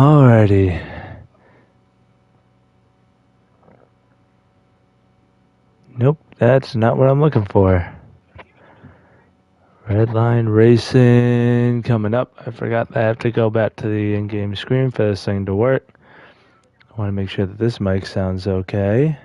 Alrighty. Nope, that's not what I'm looking for. Redline racing coming up. I forgot I have to go back to the in-game screen for this thing to work. I want to make sure that this mic sounds okay.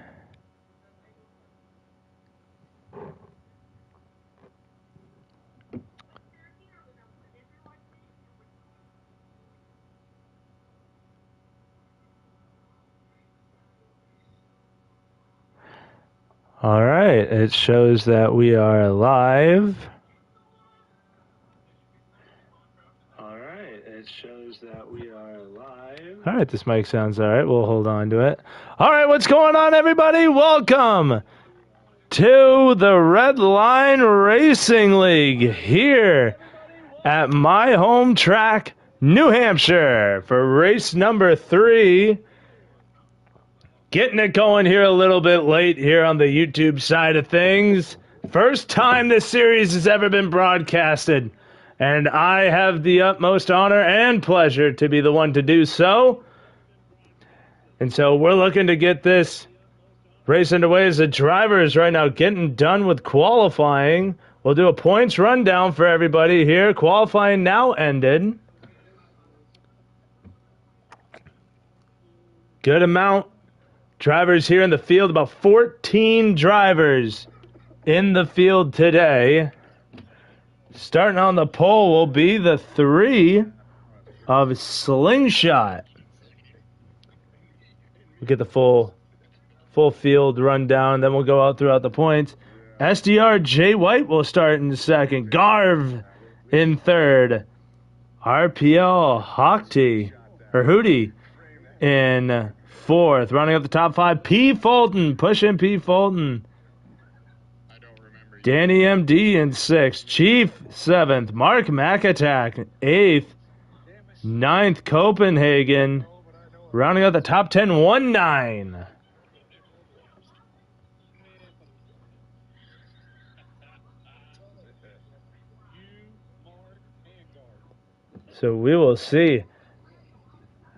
Alright, it shows that we are live. Alright, this mic sounds alright. We'll hold on to it. Alright, what's going on, everybody? Welcome to the Redline Racing League here at my home track, New Hampshire, for race number 3. Getting it going here a little bit late here on the YouTube side of things. First time this series has ever been broadcasted, and I have the utmost honor and pleasure to be the one to do so. And so we're looking to get this race underway as the drivers right now getting done with qualifying. We'll do a points rundown for everybody here. Qualifying now ended. Good amount. Drivers here in the field, about 14 drivers in the field today. Starting on the pole will be the 3 of Slingshot. We'll get the full field rundown, then we'll go out throughout the points. SDR Jay White will start in second. Garv in third. RPL Hootie in fourth. Running up the top 5, P. Fulton. Pushing P. Fulton. Danny MD in 6th. Chief 7th. Mark McAttack 8th. 9th Copenhagen. Rounding out the top 10, 1-9. So we will see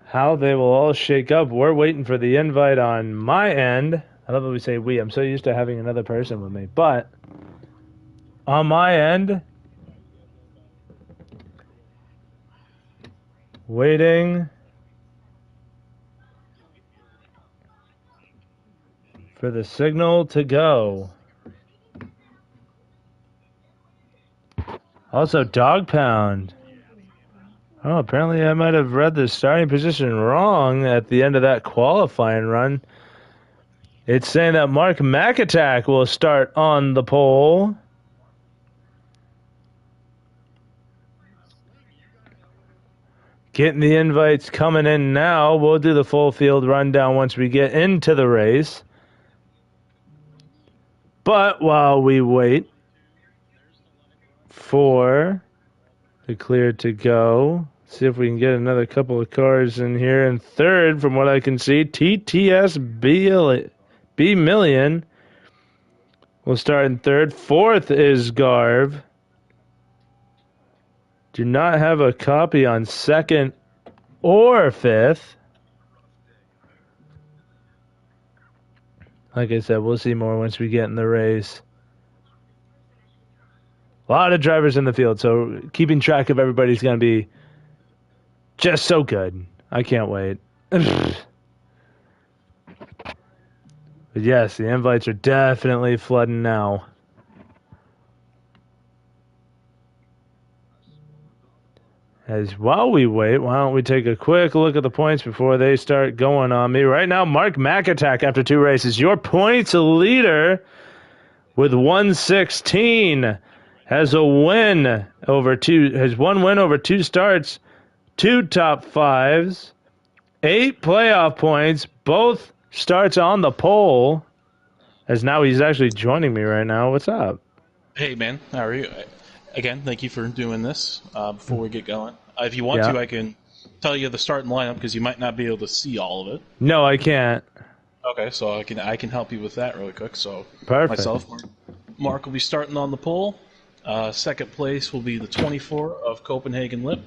how they will all shake up. We're waiting for the invite on my end. I love that we say we. I'm so used to having another person with me. But on my end, waiting for the signal to go. Also, Dog Pound. Oh, apparently I might have read the starting position wrong at the end of that qualifying run. It's saying that Mark McAttack will start on the pole. Getting the invites coming in now. We'll do the full field rundown once we get into the race. But while we wait for the clear to go, see if we can get another couple of cars in here. In third, from what I can see, TTS B Million will start in third. Fourth is Garv. Do not have a copy on second or fifth. Like I said, we'll see more once we get in the race. A lot of drivers in the field, so keeping track of everybody's going to be just so good. I can't wait. But yes, the invites are definitely flooding now. As while we wait, why don't we take a quick look at the points before they start going on me. Right now, Mark McAttack, after 2 races, your points leader with 116. Has one win over 2 starts, 2 top 5s, 8 playoff points, both starts on the pole. As now he's actually joining me right now. What's up? Hey man, how are you? Again, thank you for doing this. Before we get going, if you want to, I can tell you the starting lineup because you might not be able to see all of it. No, I can't. Okay, so I can help you with that really quick. So perfect. Myself, Mark will be starting on the pole. Second place will be the 24 of Copenhagen Lip.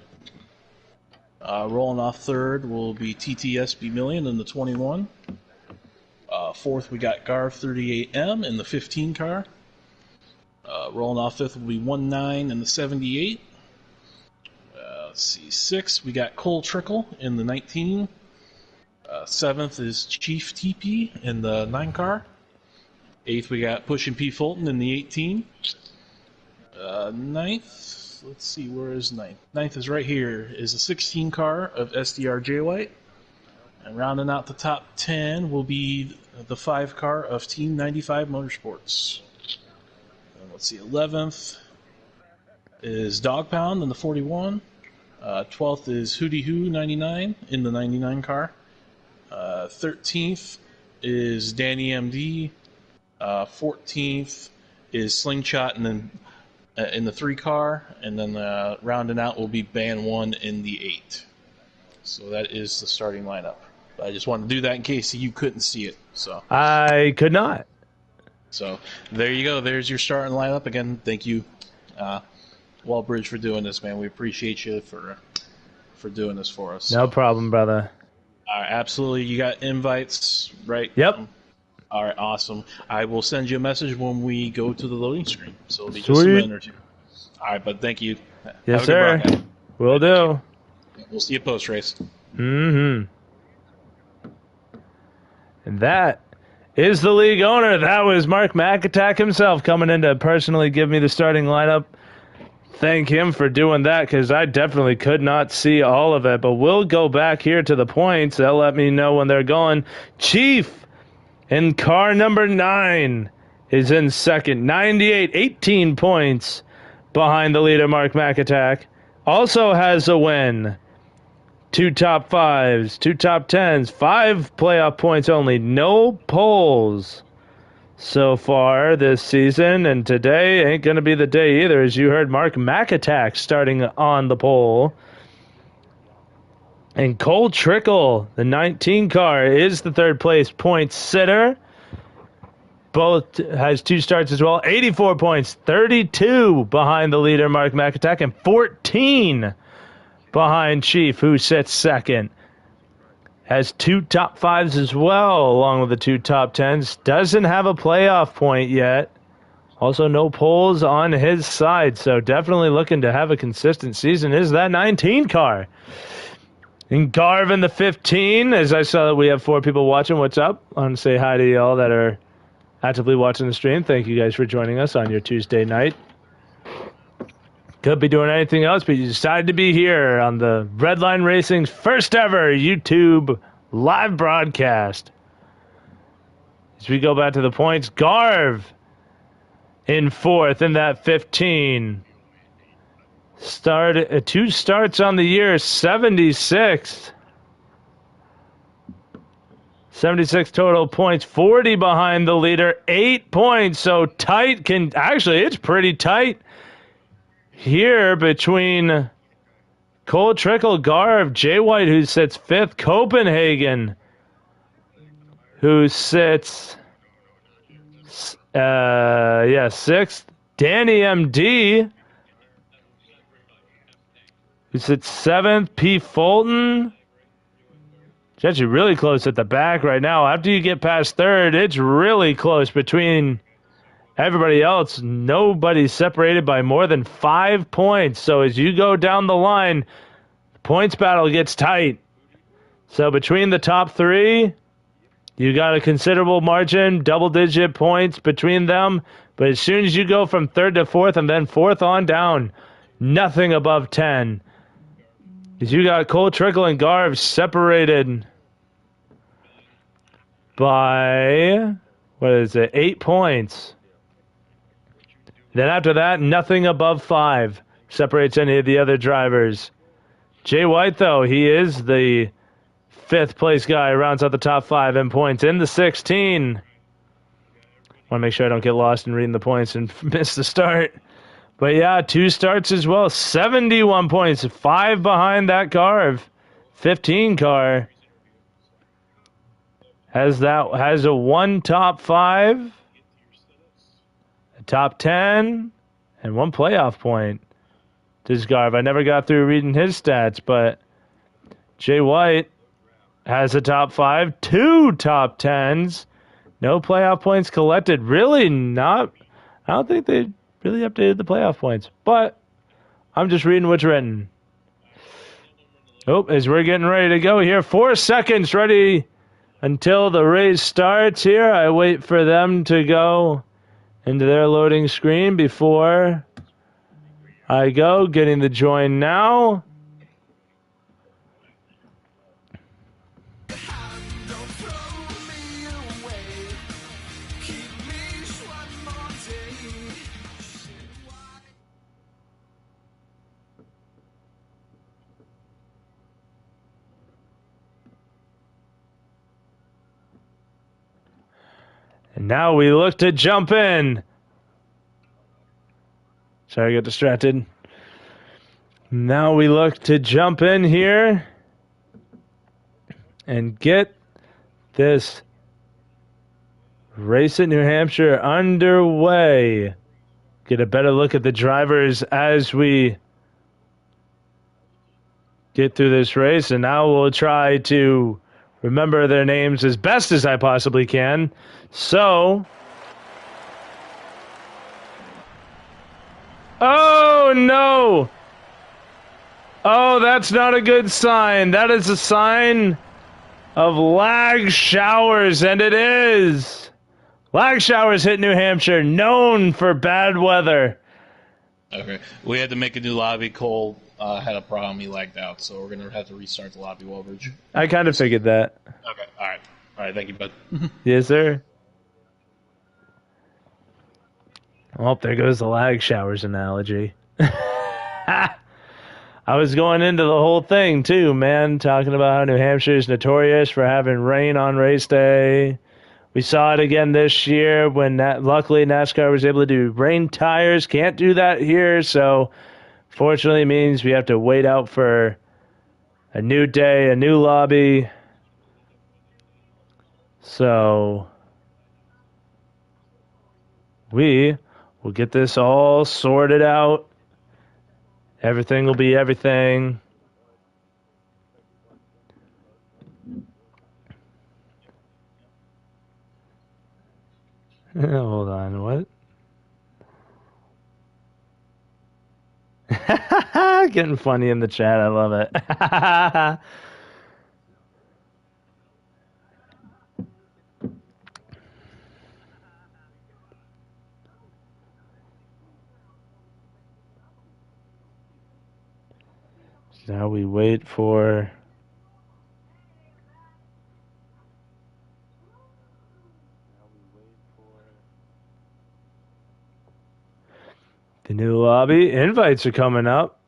Rolling off third will be TTSB Million in the 21. Fourth, we got Garv 38M in the 15 car. Rolling off fifth will be 19 in the 78. Let's see, sixth, we got Cole Trickle in the 19. Seventh is Chief TP in the 9 car. Eighth, we got Pushin' P. Fulton in the 18. Ninth, let's see, where is ninth? Ninth is right here, is the 16 car of SDR J White. And rounding out the top 10 will be the 5 car of Team 95 Motorsports. And let's see, 11th is Dog Pound in the 41. 12th is Hootie Hoo 99 in the 99 car. 13th is Danny MD. 14th is Slingshot and then in the 3 car, and then rounding out will be Band 1 in the 8. So that is the starting lineup. But I just wanted to do that in case you couldn't see it. So I could not. So there you go. There's your starting lineup. Again, thank you, Wallbridge, for doing this, man. We appreciate you for doing this for us. No problem, brother. All right, absolutely. You got invites, right? Yep. All right, awesome. I will send you a message when we go to the loading screen. So it'll be just a minute or two. All right, but thank you. Yes, sir. Will do. We'll see you post-race. Mm-hmm. And that is the league owner. That was Mark McAttack himself coming in to personally give me the starting lineup. Thank him for doing that because I definitely could not see all of it. But we'll go back here to the points. They'll let me know when they're going. Chief in car number 9 is in second. 98, 18 points behind the leader, Mark McAttack. Also has a win. 2 top 5s, 2 top 10s, 5 playoff points only. No poles so far this season, and today ain't going to be the day either, as you heard Mark McAttack starting on the pole. And Cole Trickle, the 19 car, is the third place point sitter. Both has 2 starts as well. 84 points, 32 behind the leader, Mark McAttack, and 14 behind Chief, who sits second. Has 2 top 5s as well, along with the 2 top 10s. Doesn't have a playoff point yet. Also, no poles on his side, so definitely looking to have a consistent season is that 19 car. And Garv in the 15, as I saw that we have 4 people watching. What's up? I want to say hi to y'all that are actively watching the stream. Thank you guys for joining us on your Tuesday night. Could be doing anything else, but you decided to be here on the Redline Racing's first ever YouTube live broadcast. As we go back to the points, Garv in 4th in that 15. 2 starts on the year, 76. 76 total points, 40 behind the leader, 8 points. So tight it's pretty tight here between Cole Trickle, Garv, Jay White, who sits 5th, Copenhagen, who sits 6th, Danny MD, who sits 7th, P. Fulton. It's actually really close at the back right now. After you get past 3rd, it's really close between everybody else. Nobody's separated by more than 5 points. So as you go down the line, the points battle gets tight. So between the top 3, you got a considerable margin, double-digit points between them. But as soon as you go from 3rd to 4th and then 4th on down, nothing above 10. Because you got Cole Trickle and Garv separated by, 8 points. Then after that, nothing above 5 separates any of the other drivers. Jay White, though, he is the 5th place guy, rounds out the top 5 in points in the 16. Want to make sure I don't get lost in reading the points and miss the start. But yeah, 2 starts as well. 71 points, 5 behind that Garv. 15 car has a 1 top 5, a top 10, and 1 playoff point. This Garv, I never got through reading his stats, but Jay White has a top 5, 2 top 10s. No playoff points collected. Really not. I don't think they really updated the playoff points. But I'm just reading what's written. Oh, as we're getting ready to go here, 4 seconds ready until the race starts here. I wait for them to go into their loading screen before I go. Getting the join now. And now we look to jump in. Sorry, I got distracted. Now we look to jump in here and get this race at New Hampshire underway. Get a better look at the drivers as we get through this race. And now we'll try to remember their names as best as I possibly can. So, oh no! Oh, that's not a good sign. That is a sign of lag showers, and it is. Lag showers hit New Hampshire, known for bad weather. Okay. We had to make a new lobby. Cole had a problem. He lagged out, so we're going to have to restart the lobby, Wellbridge. I kind of figured that. Okay. All right. All right. Thank you, bud. Yes, sir. Well, there goes the lag showers analogy. I was going into the whole thing, too, man, talking about how New Hampshire is notorious for having rain on race day. We saw it again this year when luckily NASCAR was able to do rain tires. Can't do that here, so fortunately it means we have to wait out for a new day, a new lobby. So we will get this all sorted out. Everything will be everything. Hold on, what? Getting funny in the chat, I love it. Now we wait for the new lobby. Invites are coming up.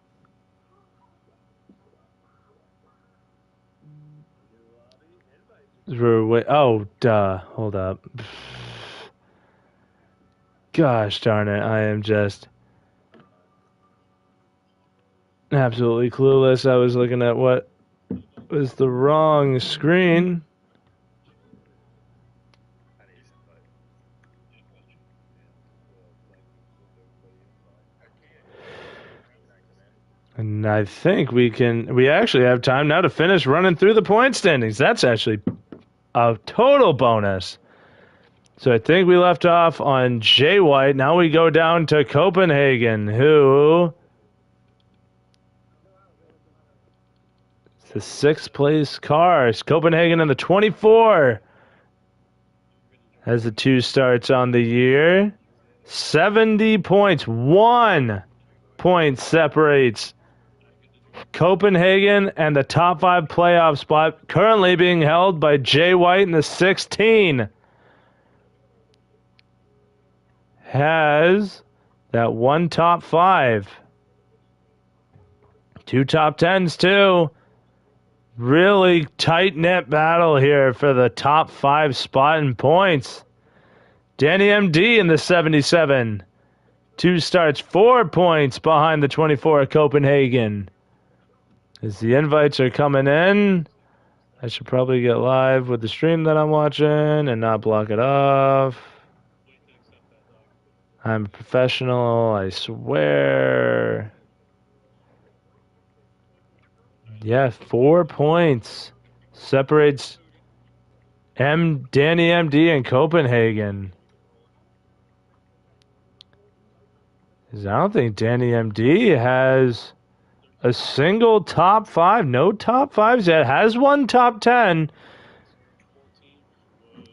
Oh, duh. Hold up. Gosh darn it. I am just absolutely clueless. I was looking at what was the wrong screen. And I think we actually have time now to finish running through the point standings. That's actually a total bonus. So I think we left off on Jay White. Now we go down to Copenhagen, who is the 6th place car. It's Copenhagen in the 24. Has the 2 starts on the year. 70 points. 1 point separates Copenhagen and the top 5 playoff spot, currently being held by Jay White in the 16. Has that 1 top 5. 2 top 10s, too. Really tight-knit battle here for the top 5 spot in points. Danny MD in the 77. 2 starts, 4 points behind the 24 at Copenhagen. As the invites are coming in, I should probably get live with the stream that I'm watching and not block it off. I'm a professional, I swear. Yeah, 4 points separates Danny MD and Copenhagen. 'Cause I don't think Danny MD has a single top 5. No top 5s yet. Has one top 10.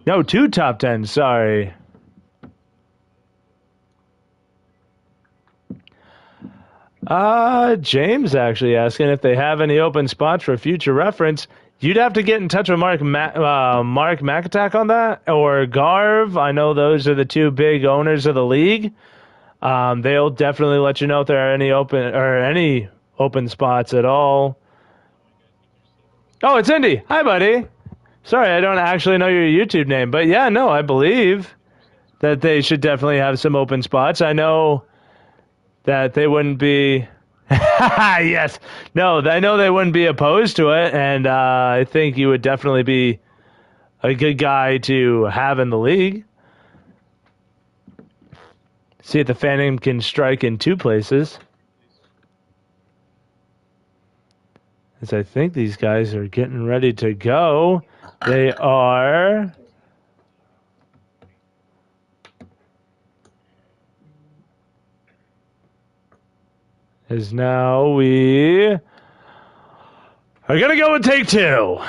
No, 2 top 10s, sorry. James actually asking if they have any open spots for future reference. You'd have to get in touch with Mark McAtack on that, or Garv. I know those are the 2 big owners of the league. They'll definitely let you know if there are any open spots at all. Oh, it's Indy. Hi, buddy. Sorry, I don't actually know your YouTube name, but yeah, no, I believe that they should definitely have some open spots. I know that they wouldn't be. Yes. No, I know they wouldn't be opposed to it, and I think you would definitely be a good guy to have in the league. See if the Phantom can strike in 2 places. As I think these guys are getting ready to go. They are. As now we are going to go with take 2.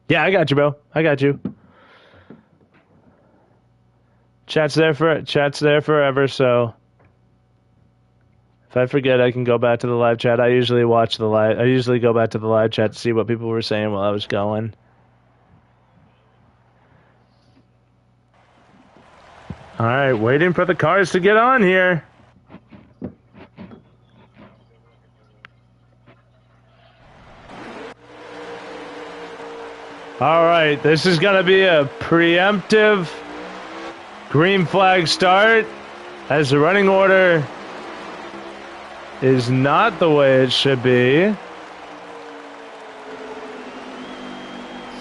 Yeah, I got you, bro. I got you. Chat's there forever, so if I forget, I can go back to the live chat. I usually go back to the live chat to see what people were saying while I was going. All right, waiting for the cars to get on here. All right, this is going to be a preemptive green flag start, as the running order is not the way it should be.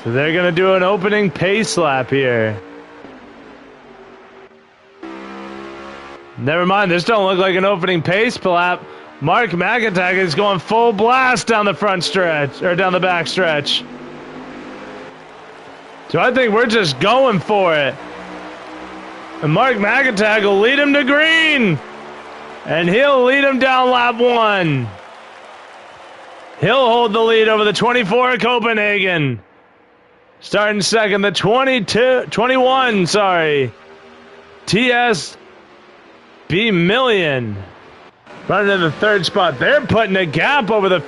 So they're going to do an opening pace lap here. Never mind, this don't look like an opening pace lap. Mark McIntyre is going full blast down the front stretch, or down the back stretch. So I think we're just going for it. And Mark McIntyre will lead him to green. And he'll lead him down lap 1. He'll hold the lead over the 24 of Copenhagen. Starting second, the 21, TS B Million. Running in the 3rd spot. They're putting a gap over the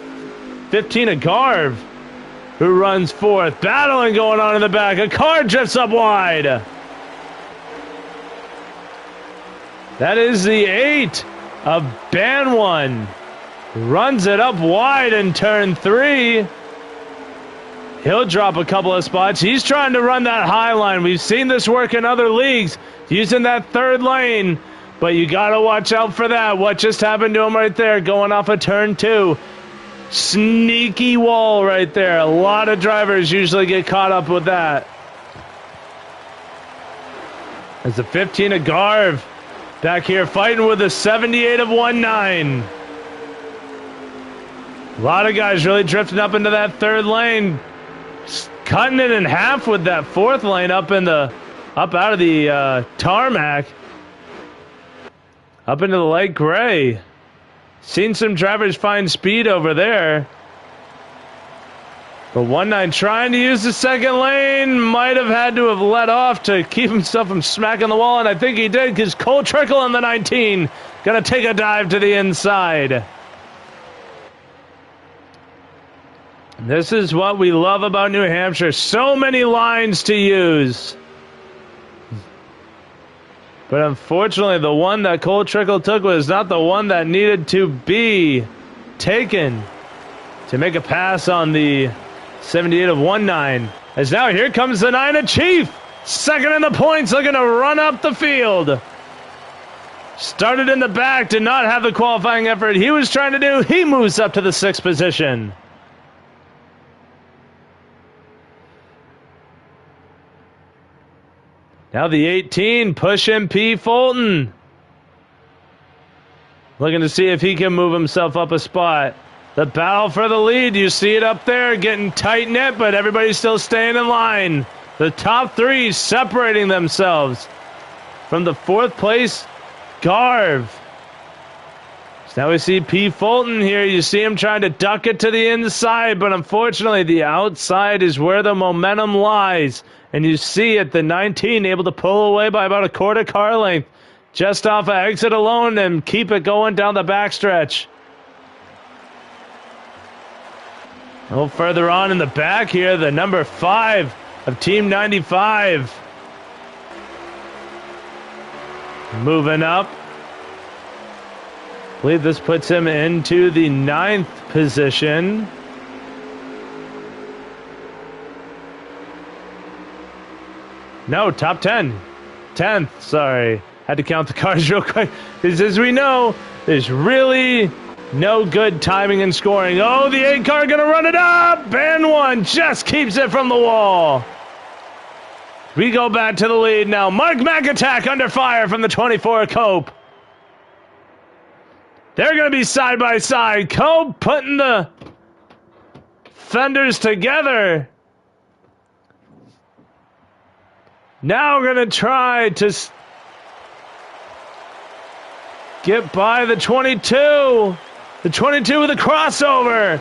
15 of Garv, who runs 4th. Battling going on in the back. A car drifts up wide. That is the 8 of Banwan. Runs it up wide in turn 3. He'll drop a couple of spots. He's trying to run that high line. We've seen this work in other leagues, using that 3rd lane. But you got to watch out for that. What just happened to him right there, going off of turn 2. Sneaky wall right there. A lot of drivers usually get caught up with that. As the 15 of Garv back here fighting with the 78 of 19. A lot of guys really drifting up into that 3rd lane. Cutting it in half with that 4th lane up out of the tarmac. Up into the light gray. Seen some drivers find speed over there. But 19 trying to use the 2nd lane. Might have had to have let off to keep himself from smacking the wall. And I think he did, because Cole Trickle on the 19. Gonna take a dive to the inside. This is what we love about New Hampshire. So many lines to use. But unfortunately, the one that Cole Trickle took was not the one that needed to be taken to make a pass on the 78 of 19. As now here comes the 9 of Chief. 2nd in the points, looking to run up the field. Started in the back, did not have the qualifying effort he was trying to do. He moves up to the 6th position. Now the 18, pushing P. Fulton. Looking to see if he can move himself up a spot. The battle for the lead, you see it up there, getting tight-knit, but everybody's still staying in line. The top three separating themselves from the fourth place Garv. So now we see P. Fulton here. You see him trying to duck it to the inside, but unfortunately the outside is where the momentum lies. And you see it, the 19 able to pull away by about a quarter car length just off of exit alone and keep it going down the backstretch. A little further on in the back here, the number 5 of Team 95. Moving up. I believe this puts him into the 9th position. No, top 10. 10th, sorry. Had to count the cars real quick. Because as we know, there's really no good timing and scoring. Oh, the 8 car gonna run it up! And 1 just keeps it from the wall. We go back to the lead now. Mark McAttack under fire from the 24 Cope. They're going to be side by side. Cope putting the fenders together. Now we're going to try to get by the 22. The 22 with a crossover.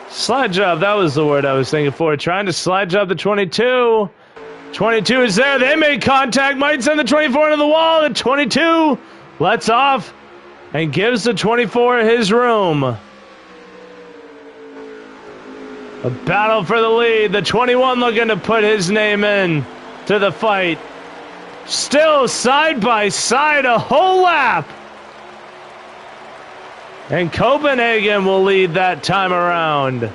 Slide job, that was the word I was thinking for. Trying to slide job the 22. 22 is there. They make contact. Might send the 24 into the wall. The 22 lets off and gives the 24 his room. A battle for the lead. The 21 looking to put his name in to the fight. Still side by side a whole lap. And Copenhagen will lead that time around.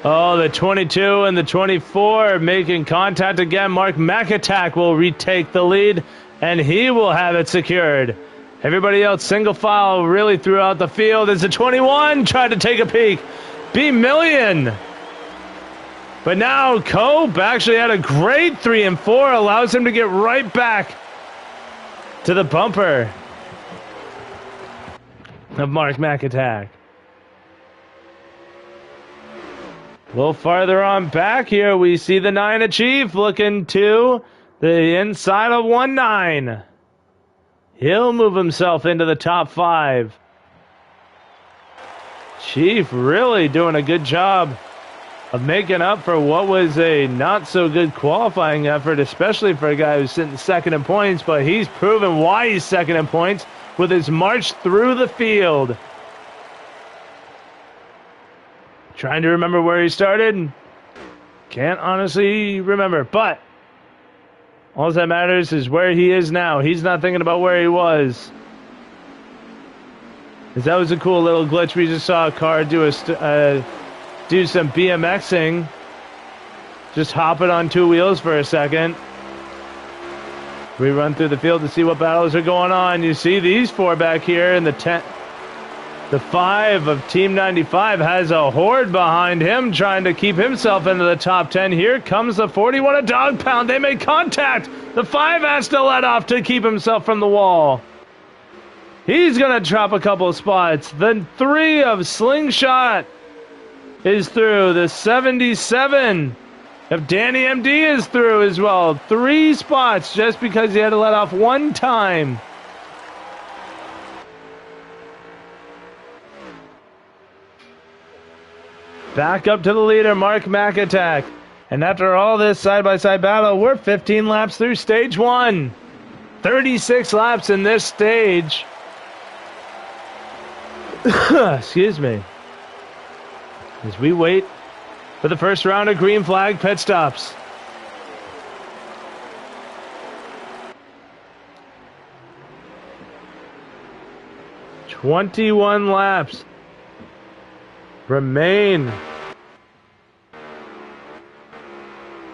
Oh, the 22 and the 24 making contact again. Mark McAttack will retake the lead, and he will have it secured. Everybody else single file really throughout the field as the 21 tried to take a peek. B-Million. But now Cope actually had a great 3 and 4, allows him to get right back to the bumper of Mark McAttack. A little farther on back here, we see the 9 of Chief looking to the inside of 1-9. He'll move himself into the top 5. Chief really doing a good job of making up for what was a not-so-good qualifying effort, especially for a guy who's sitting second in points, but he's proven why he's second in points with his march through the field. Trying to remember where he started. Can't honestly remember, but all that matters is where he is now. He's not thinking about where he was. That was a cool little glitch. We just saw a car do some BMXing. Just hopping on 2 wheels for a second. We run through the field to see what battles are going on. You see these 4 back here in the 10. The 5 of Team 95 has a horde behind him trying to keep himself into the top 10. Here comes the 41, a dog pound. They make contact. The 5 has to let off to keep himself from the wall. He's going to drop a couple of spots. The 3 of Slingshot is through. The 77 of Danny MD is through as well. 3 spots just because he had to let off 1 time. Back up to the leader, Mark McAttack. And after all this side-by-side battle, we're 15 laps through stage 1. 36 laps in this stage. Excuse me. As we wait for the first round of green flag pit stops. "21 laps remain."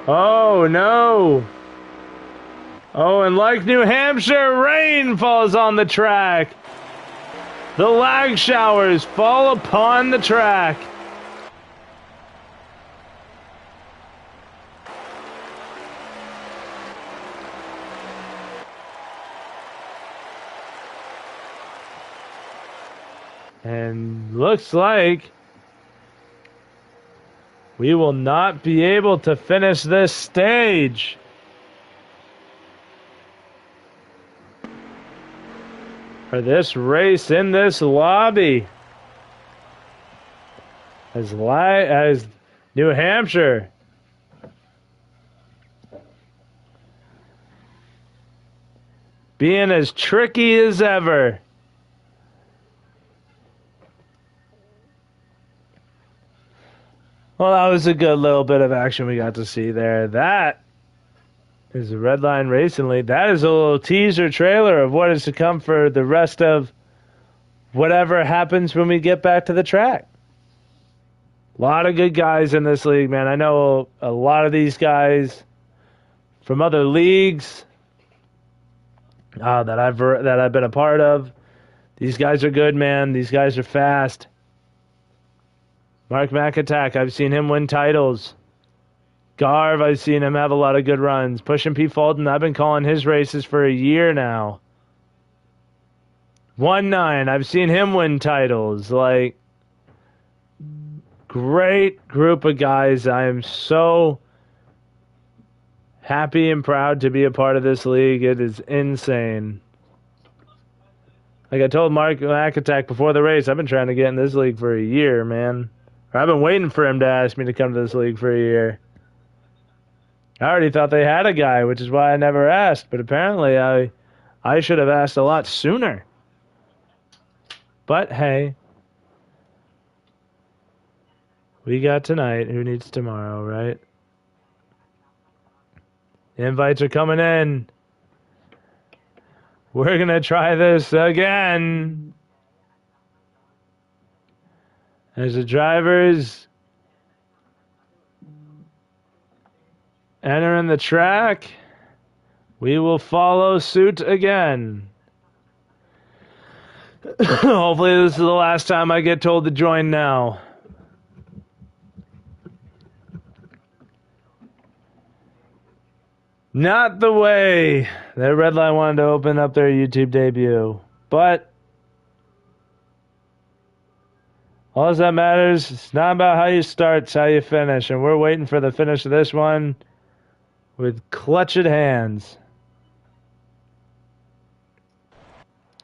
Oh no! Oh, and like New Hampshire, rain falls on the track. The lag showers fall upon the track. And looks like we will not be able to finish this stage. For this race in this lobby. As New Hampshire being as tricky as ever. Well, that was a good little bit of action we got to see there. That is the Redline Racing League. That is a little teaser trailer of what is to come for the rest of whatever happens when we get back to the track. A lot of good guys in this league, man. I know a lot of these guys from other leagues that I've been a part of. These guys are good, man. These guys are fast. Mark McAttack, I've seen him win titles. Garv, I've seen him have a lot of good runs. Pushing P. Fulton, I've been calling his races for a year now. 1-9, I've seen him win titles. Like, great group of guys. I am so happy and proud to be a part of this league. It is insane. Like I told Mark McAttack before the race, I've been trying to get in this league for a year, man. Or I've been waiting for him to ask me to come to this league for a year. I already thought they had a guy, which is why I never asked. But apparently I should have asked a lot sooner. But hey, we got tonight. Who needs tomorrow, right? The invites are coming in. We're going to try this again. As the drivers enter in the track, we will follow suit again. Hopefully this is the last time I get told to join now. Not the way that Redline wanted to open up their YouTube debut. But all that matters, it's not about how you start, it's how you finish. And we're waiting for the finish of this one with clutched hands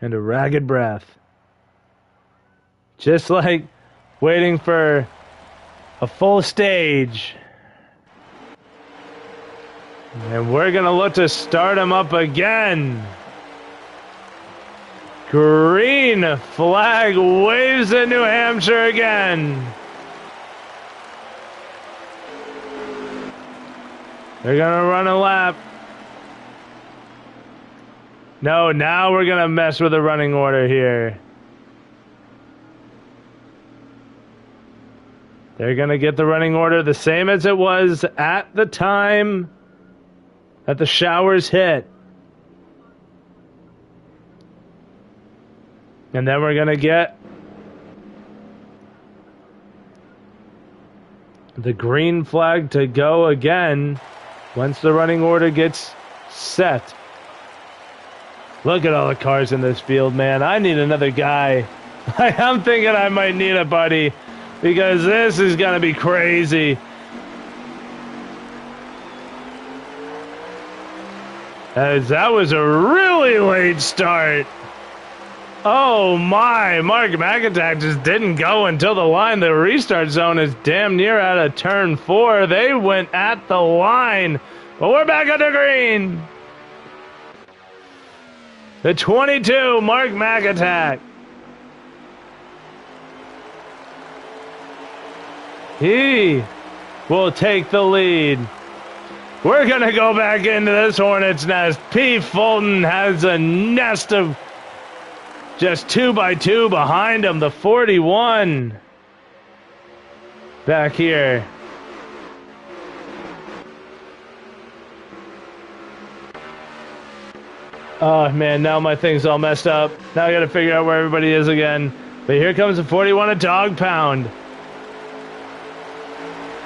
and a ragged breath. Just like waiting for a full stage. And we're going to look to start him up again. Green flag waves in New Hampshire again. They're going to run a lap. No, now we're going to mess with the running order here. They're going to get the running order the same as it was at the time that the showers hit. And then we're going to get the green flag to go again once the running order gets set. Look at all the cars in this field, man. I need another guy. I'm thinking I might need a buddy because this is going to be crazy. As that was a really late start. Oh my, Mark McAttack just didn't go until the line. The restart zone is damn near out of turn 4. They went at the line, but we're back under green. The 22, Mark McAttack. He will take the lead. We're going to go back into this hornet's nest. P. Fulton has a nest of just 2x2 behind him. The 41 back here. Oh man, now my thing's all messed up. Now I gotta figure out where everybody is again. But here comes the 41, a dog pound.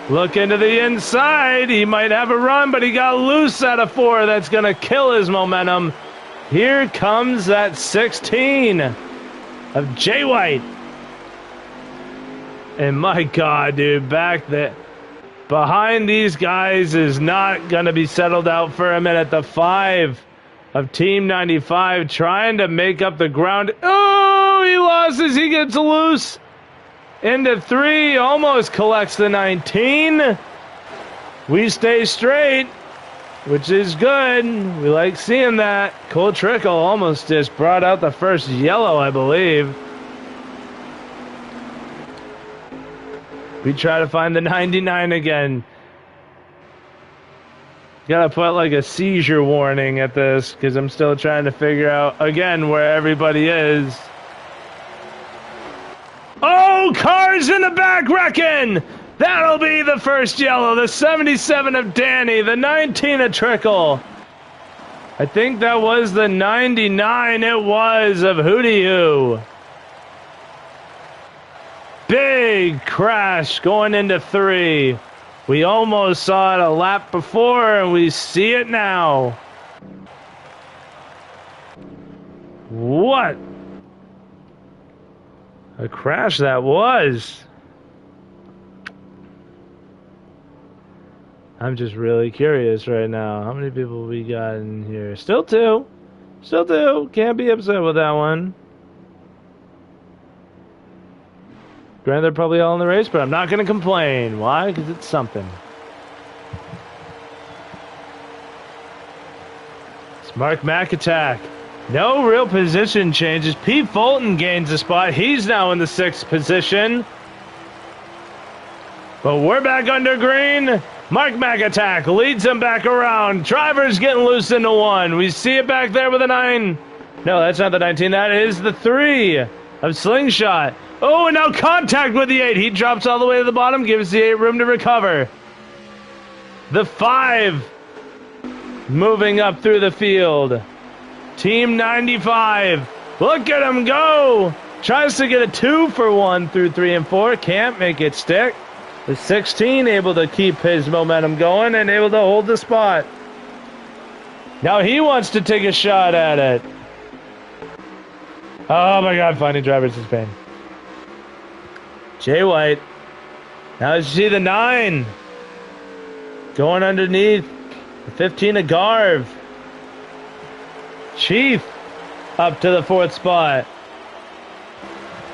Look into the inside. He might have a run, but he got loose out of 4. That's gonna kill his momentum. Here comes that 16 of Jay White. And my God, dude, back there. Behind these guys is not gonna be settled out for a minute. The 5 of Team 95 trying to make up the ground. Oh, he lost as he gets loose. Into 3, almost collects the 19. We stay straight, which is good. We like seeing that. Cole Trickle almost just brought out the first yellow, I believe. We try to find the 99 again. Gotta put like a seizure warning at this because I'm still trying to figure out again where everybody is. Oh, cars in the back wrecking! That'll be the first yellow. The 77 of Danny, the 19 of Trickle. I think that was the 99. It was of Hootie Hoo. Big crash going into 3. We almost saw it a lap before, and we see it now. What a crash that was. I'm just really curious right now. How many people we got in here? Still 2. Still 2. Can't be upset with that one. Granted, they're probably all in the race, but I'm not going to complain. Why? Because it's something. It's Mark McAttack. No real position changes. Pete Fulton gains a spot. He's now in the 6th position. But we're back under green. Mark McAttack leads him back around. Driver's getting loose into 1. We see it back there with a 9. No, that's not the 19. That is the 3 of Slingshot. Oh, and now contact with the 8. He drops all the way to the bottom, gives the 8 room to recover. The 5 moving up through the field. Team 95. Look at him go. Tries to get a 2 for 1 through 3 and 4. Can't make it stick. The 16 able to keep his momentum going and able to hold the spot. Now he wants to take a shot at it. Oh my God, finding drivers is pain. Jay White. Now you see the 9. Going underneath. The 15 of Garv. Chief up to the 4th spot.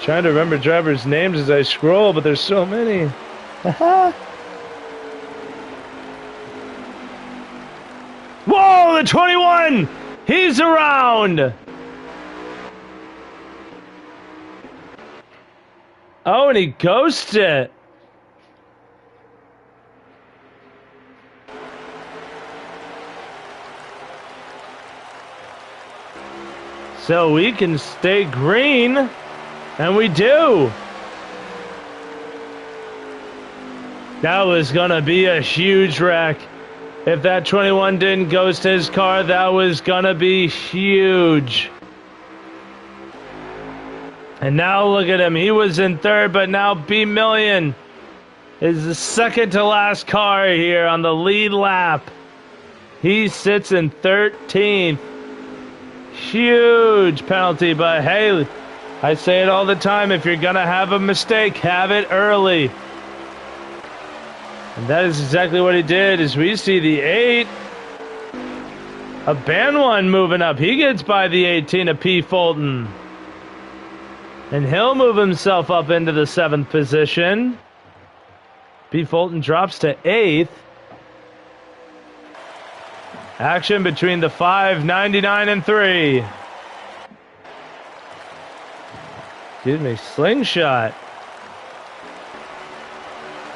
Trying to remember drivers' names as I scroll, but there's so many. Whoa, the 21! He's around! Oh, and he ghosted it. So we can stay green, and we do. That was gonna be a huge wreck. If that 21 didn't ghost his car, that was gonna be huge. And now look at him. He was in 3rd, but now B Million is the 2nd to last car here on the lead lap. He sits in 13th. Huge penalty, but hey, I say it all the time. If you're gonna have a mistake, have it early. And that is exactly what he did. As we see the 8 a Ban1 moving up. He gets by the 18 of P. Fulton. And he'll move himself up into the 7th position. P. Fulton drops to 8th. Action between the 5, 99, and 3. Excuse me, Slingshot.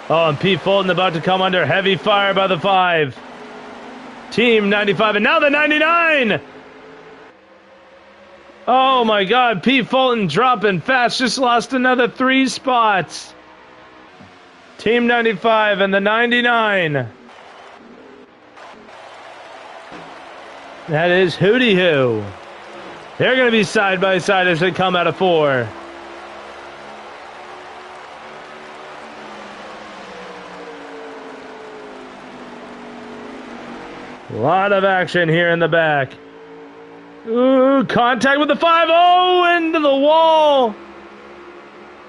Oh, and Pete Fulton about to come under heavy fire by the 5. Team 95, and now the 99! Oh my God, Pete Fulton dropping fast, just lost another 3 spots. Team 95 and the 99. That is Hootie Hoo. They're going to be side by side as they come out of 4. A lot of action here in the back. Ooh, contact with the 5. Oh, into the wall.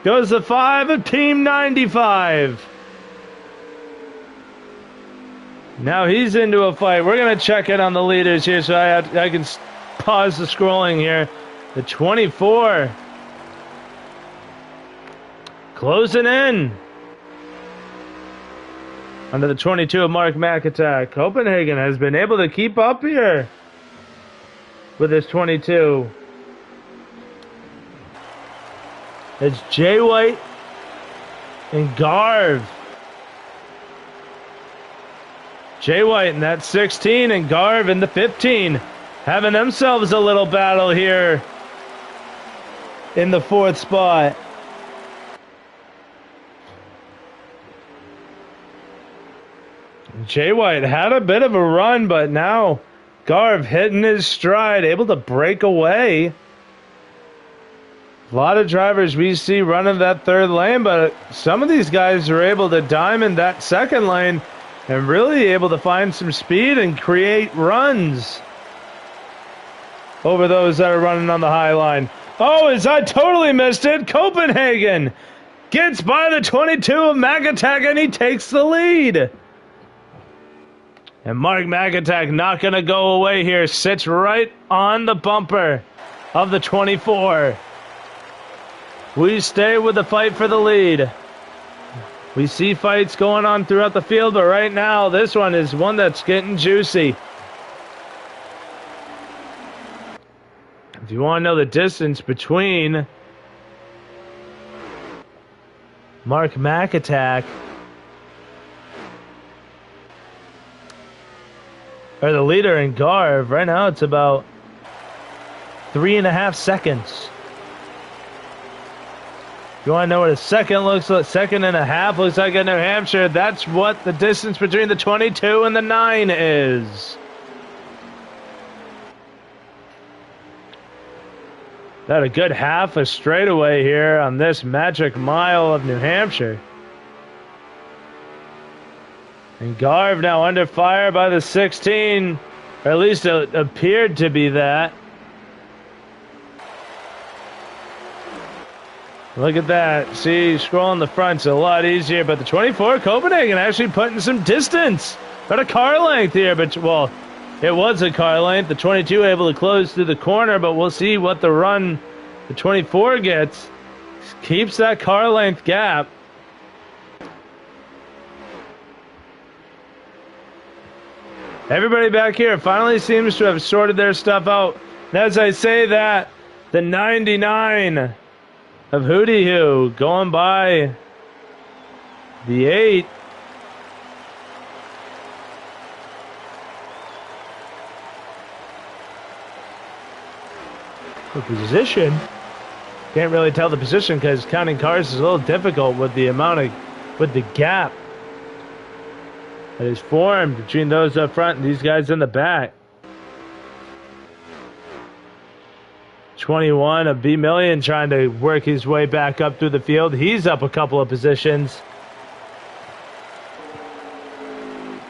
Goes the 5 of Team 95. Now he's into a fight. We're going to check in on the leaders here so I can pause the scrolling here. The 24. Closing in. Under the 22 of Mark McAtack. Copenhagen has been able to keep up here with his 22. It's Jay White and Garv. Jay White in that 16 and Garv in the 15. Having themselves a little battle here in the 4th spot. Jay White had a bit of a run, but now Garv hitting his stride, able to break away. A lot of drivers we see running that 3rd lane, but some of these guys are able to diamond that 2nd lane and really able to find some speed and create runs over those that are running on the high line. Oh, as I totally missed it, Copenhagen gets by the 22 of McAtack and he takes the lead. And Mark McAtack not going to go away here. Sits right on the bumper of the 24. We stay with the fight for the lead. We see fights going on throughout the field, but right now this one is one that's getting juicy. If you want to know the distance between Mark McAtack or the leader in Garv, right now it's about 3.5 seconds. If you want to know what a second looks like, 2.5 looks like in New Hampshire, that's what the distance between the 22 and the 9 is. That a good half a straightaway here on this magic mile of New Hampshire. And Garv now under fire by the 16, or at least it appeared to be that. Look at that. See, scrolling the front's a lot easier, but the 24 Copenhagen actually putting some distance. But a car length here, but, well, it was a car length. The 22 able to close through the corner, but we'll see what the run the 24 gets. Keeps that car length gap. Everybody back here finally seems to have sorted their stuff out. And as I say that, the 99 of Hootie Hoo going by the 8. The position, can't really tell the position because counting cars is a little difficult with the with the gap that is formed between those up front and these guys in the back. 21 of B Million trying to work his way back up through the field. He's up a couple of positions.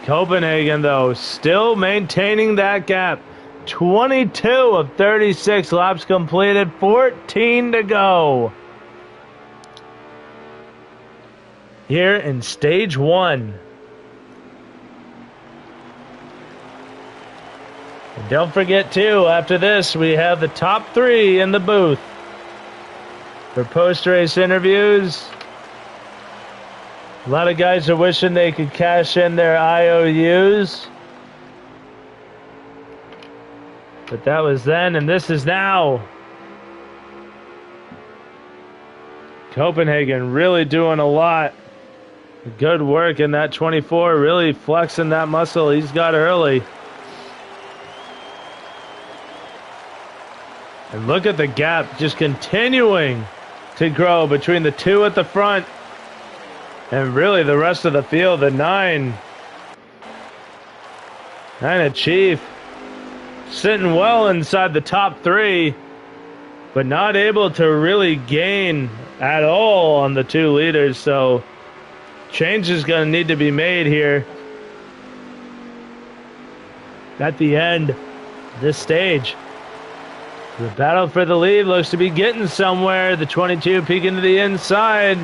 Copenhagen, though, still maintaining that gap. 22 of 36 laps completed, 14 to go. Here in stage 1. And don't forget, too, after this, we have the top 3 in the booth for post-race interviews. A lot of guys are wishing they could cash in their IOUs. But that was then, and this is now. Copenhagen really doing a lot. Good work in that 24, really flexing that muscle he's got early. And look at the gap just continuing to grow between the 2 at the front and really the rest of the field, the 9. And a Chief sitting well inside the top 3, but not able to really gain at all on the 2 leaders. So change is going to need to be made here at the end of this stage. The battle for the lead looks to be getting somewhere. The 22 peeking to the inside.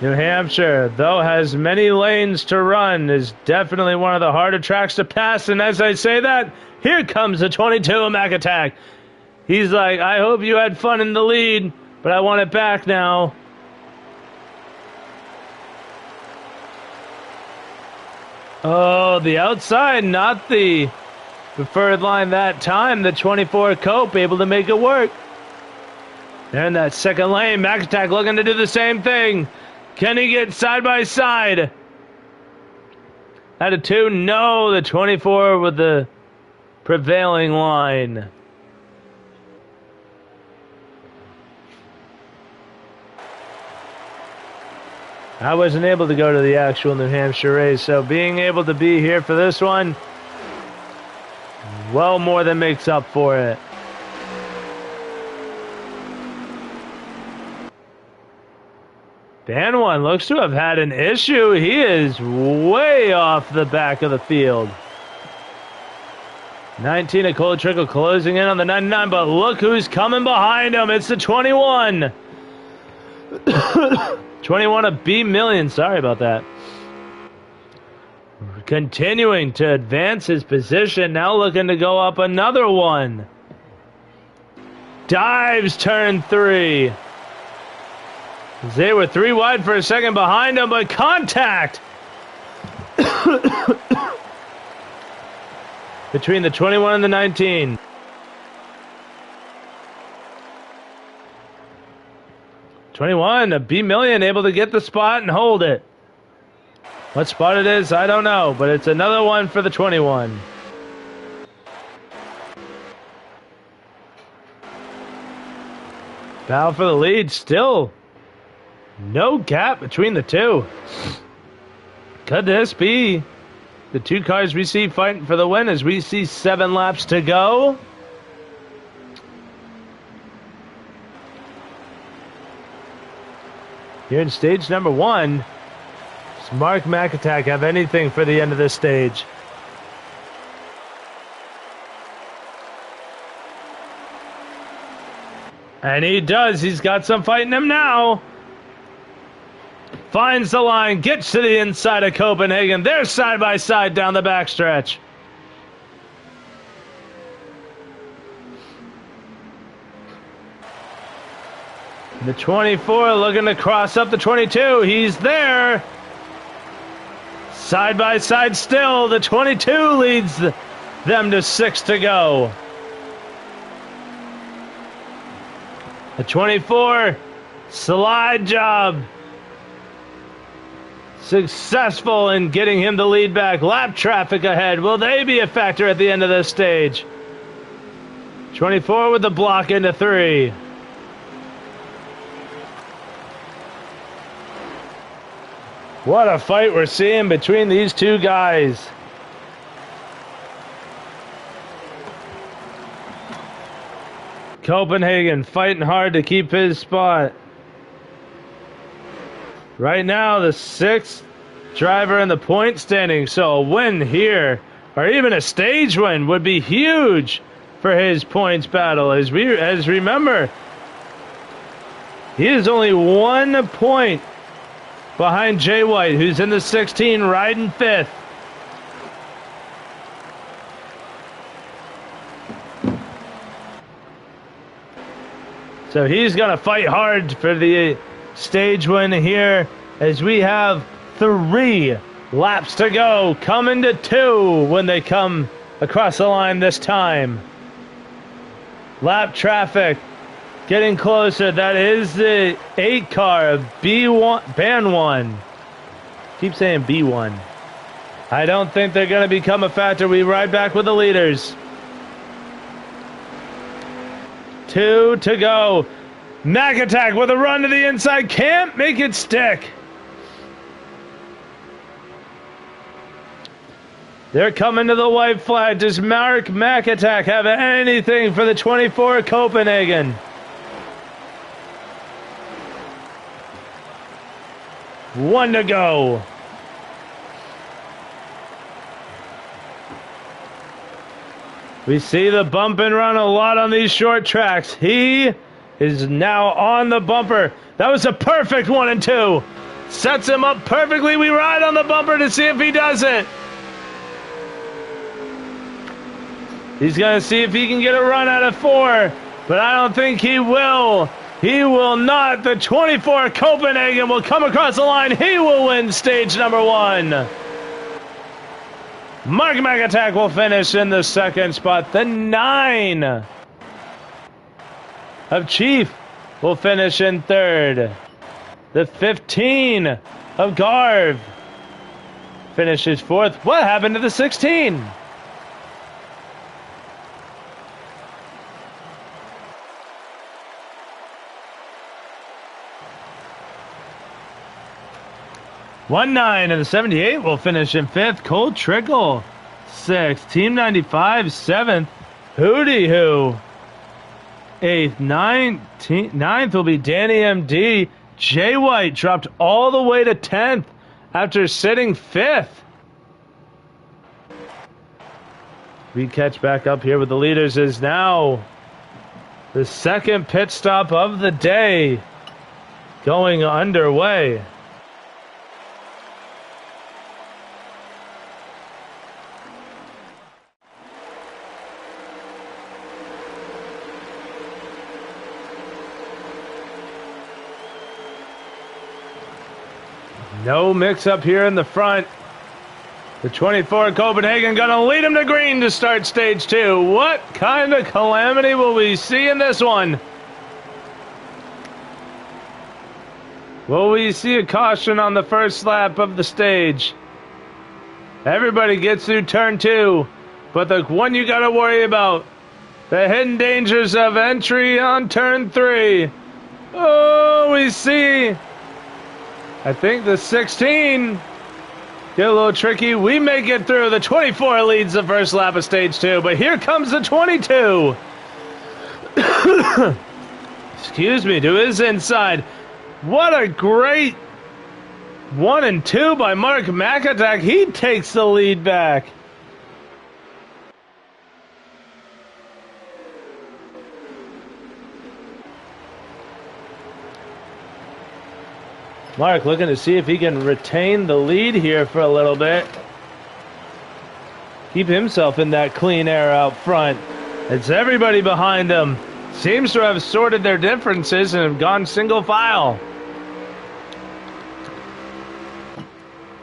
New Hampshire, though, has many lanes to run, is definitely one of the harder tracks to pass. And as I say that, here comes the 22 Mac Attack. He's like, I hope you had fun in the lead, but I want it back now. Oh, the outside, not the preferred line that time. The 24 Cope able to make it work. They're in that second lane. Mac Attack looking to do the same thing. Can he get side by side? Out of 2, no. The 24 with the prevailing line. I wasn't able to go to the actual New Hampshire race, so being able to be here for this one, well more than makes up for it. Band 1 looks to have had an issue. He is way off the back of the field. 19 a Cold Trickle closing in on the 99, but look who's coming behind him. It's the 21. 21 a B Million. Sorry about that. Continuing to advance his position. Now looking to go up another one. Dives turn 3. They were 3 wide for a second behind him, but contact between the 21 and the 19. A B Million able to get the spot and hold it. What spot it is, I don't know, but it's another one for the 21. Battle for the lead still. No gap between the 2. Could this be the 2 cars we see fighting for the win as we see 7 laps to go? Here in stage number 1, does Mark Mac Attack have anything for the end of this stage? And he does. He's got some fight in him now. Finds the line, gets to the inside of Copenhagen. They're side by side down the backstretch. The 24 looking to cross up the 22. He's there. Side by side still. The 22 leads them to 6 to go. The 24 slide job. Successful in getting him the lead back. Lap traffic ahead. Will they be a factor at the end of this stage? 24 with the block into 3. What a fight we're seeing between these 2 guys. Copenhagen fighting hard to keep his spot. Right now, the 6th driver in the point standing, so a win here, or even a stage win, would be huge for his points battle. As remember, he is only 1 point behind Jay White, who's in the 16, riding 5th. So he's going to fight hard for the stage win here as we have 3 laps to go, coming to 2 when they come across the line this time. Lap traffic getting closer. That is the 8 car of B1, Band 1. Keep saying B1. I don't think they're going to become a factor. We ride back with the leaders. 2 to go. Mac Attack with a run to the inside. Can't make it stick. They're coming to the white flag. Does Mark McAttack have anything for the 24 Copenhagen? One to go. We see the bump and run a lot on these short tracks. He is now on the bumper. That was a perfect 1 and 2. Sets him up perfectly. We ride on the bumper to see if he does it. He's going to see if he can get a run out of 4, but I don't think he will. He will not. The 24 Copenhagen will come across the line. He will win stage number 1. Mark McAttack will finish in the second spot. The 9 of Chief will finish in third. The 15 of Garv finishes fourth. What happened to the 16? One 9 and the 78 will finish in fifth. Cole Trickle, sixth. Team 95, seventh. Hootie Hoo, eighth. Ninth will be Danny MD. Jay White dropped all the way to 10th after sitting 5th. We catch back up here with the leaders is now the second pit stop of the day going underway. No mix-up here in the front. The 24 Copenhagen gonna lead him to green to start stage 2. What kind of calamity will we see in this one? Will we see a caution on the first lap of the stage? Everybody gets through turn 2, but the one you gotta worry about, the hidden dangers of entry on turn 3. Oh, we see... I think the 16 get a little tricky. We may get through. The 24 leads the first lap of stage 2, but here comes the 22. Excuse me, to his inside. What a great 1 and 2 by Mark McAttack. He takes the lead back. Mark looking to see if he can retain the lead here for a little bit. Keep himself in that clean air out front. It's everybody behind him. Seems to have sorted their differences and have gone single file.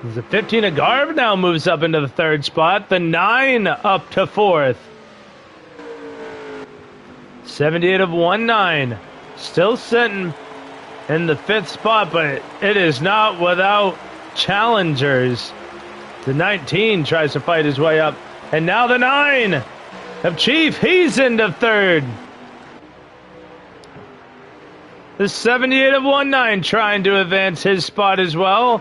The 15 of Garv now moves up into the third spot. The 9 up to fourth. 78 of 1-9. Still sitting in the fifth spot, but it is not without challengers. The 19 tries to fight his way up, and now the 9 of Chief, he's into third. The 78 of 1-9 trying to advance his spot as well.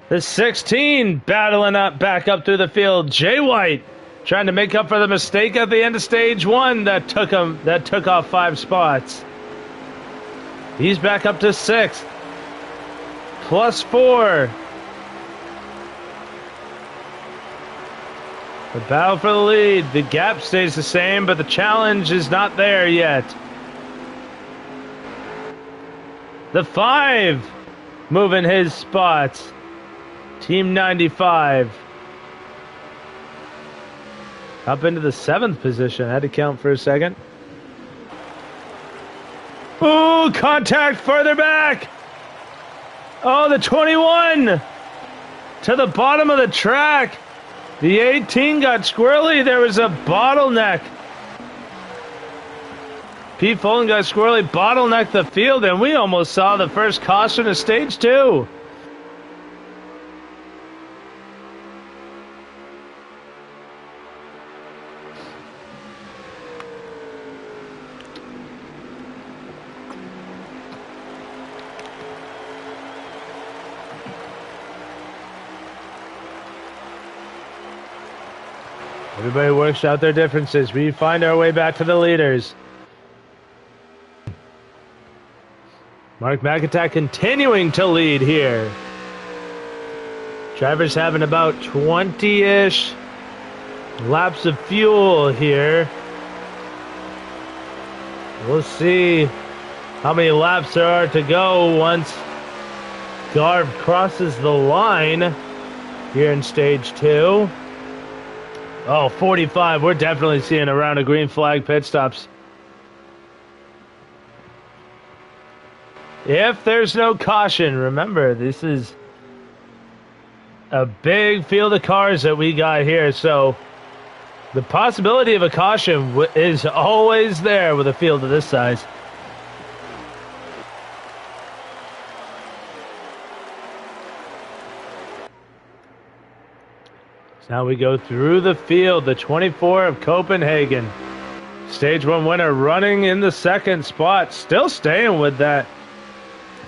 The 16 battling up back up through the field. Jay White trying to make up for the mistake at the end of stage 1 that took off 5 spots. He's back up to 6th. Plus 4. The battle for the lead. The gap stays the same, but the challenge is not there yet. The 5 moving his spots. Team 95. Up into the 7th position. I had to count for a second. Ooh, contact further back. Oh, the 21 to the bottom of the track. The 18 got squirrely. There was a bottleneck. Pete Fulton got squirrely, bottlenecked the field, and we almost saw the first caution of stage 2. Everybody works out their differences. We find our way back to the leaders. Mark McIntyre continuing to lead here. Drivers having about 20-ish laps of fuel here. We'll see how many laps there are to go once Garv crosses the line here in stage 2. Oh, 45. We're definitely seeing a round of green flag pit stops. If there's no caution, remember, this is a big field of cars that we got here, so the possibility of a caution is always there with a field of this size. So now we go through the field, the 24 of Copenhagen. Stage 1 winner running in the second spot, still staying with that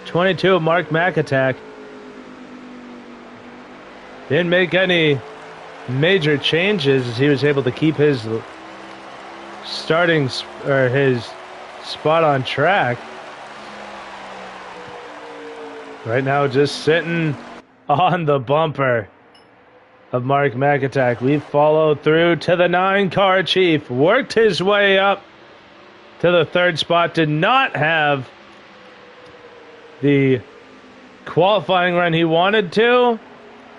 22 of Mark McIntyre. Didn't make any major changes as he was able to keep his his spot on track. Right now just sitting on the bumper of Mark McIntyre. We follow through to the 9-car chief. Worked his way up to the third spot. Did not have the qualifying run he wanted to,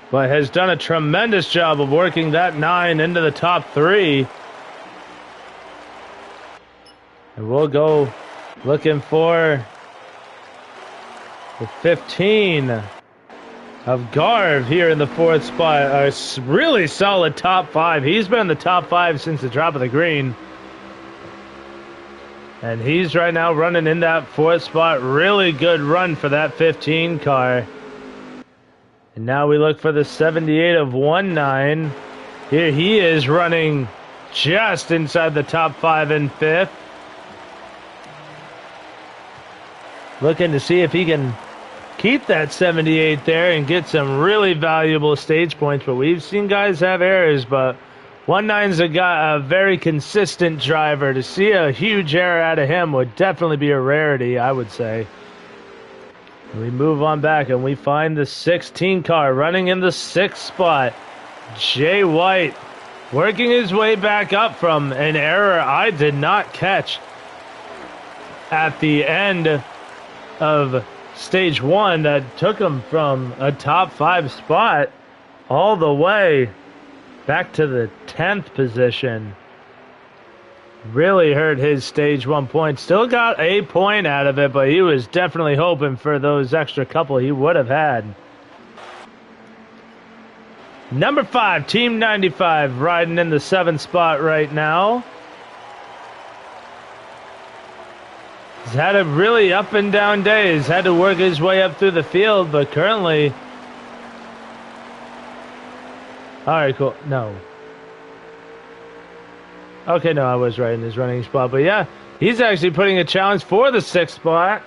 but has done a tremendous job of working that 9 into the top 3. And we'll go looking for the 15 of Garv here in the 4th spot. A really solid top 5. He's been in the top 5 since the drop of the green. And he's right now running in that 4th spot. Really good run for that 15 car. And now we look for the 78 of 19. Here he is running just inside the top 5 and 5th. Looking to see if he can keep that 78 there and get some really valuable stage points. But we've seen guys have errors, but 19's a very consistent driver. To see a huge error out of him would definitely be a rarity, I would say. We move on back and we find the 16 car running in the 6th spot. Jay White working his way back up from an error I did not catch at the end of stage 1 that took him from a top 5 spot all the way back to the 10th position. Really hurt his stage 1 points. Still got a point out of it, but he was definitely hoping for those extra couple he would have had. Number 5, Team 95, riding in the 7th spot right now. He's had a really up and down day. He's had to work his way up through the field, but currently... Alright, cool. No. Okay, no, I was right in his running spot. But yeah, he's actually putting a challenge for the 6th spot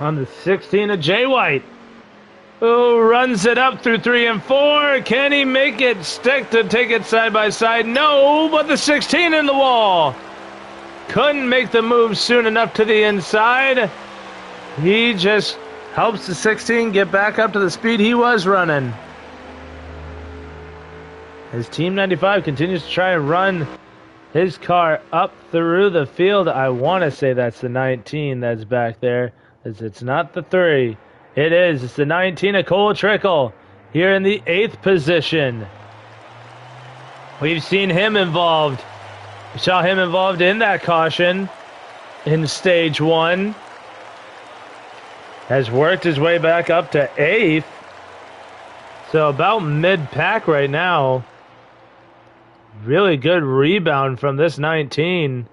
on the 16 of Jay White, who runs it up through 3 and 4. Can he make it stick to take it side by side? No, but the 16 in the wall. Couldn't make the move soon enough to the inside. He just helps the 16 get back up to the speed he was running. As Team 95 continues to try and run his car up through the field. I want to say that's the 19 that's back there. It's not the 3. It is. It's the 19 of Cole Trickle here in the 8th position. We've seen him involved. We saw him involved in that caution in stage 1. Has worked his way back up to 8th. So about mid-pack right now. Really good rebound from this 19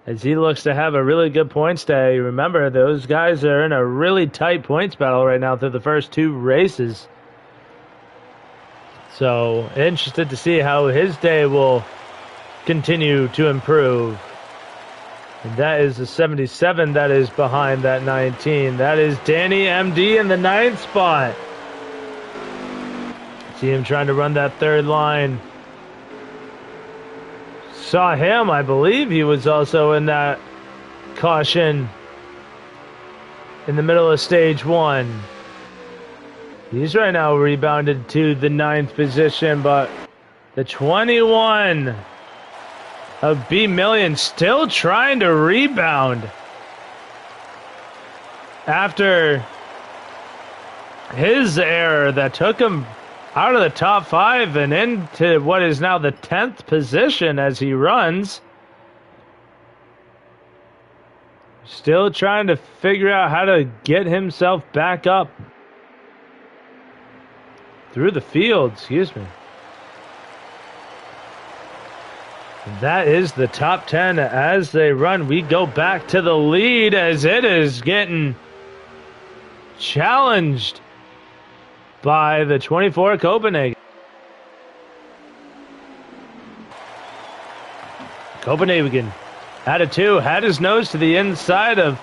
as he looks to have a really good points day. Remember, those guys are in a really tight points battle right now through the first 2 races. So, interested to see how his day will continue to improve. And that is the 77 that is behind that 19. That is Danny MD in the 9th spot. See him trying to run that 3rd line. saw him. I believe he was also in that caution in the middle of stage 1. He's right now rebounded to the 9th position, but the 21 of B Million still trying to rebound after his error that took him out of the top 5 and into what is now the 10th position as he runs. Still trying to figure out how to get himself back up through the field, excuse me. That is the top 10 as they run. We go back to the lead as it is getting challenged by the 24 Copenhagen. Copenhagen had a 2, had his nose to the inside of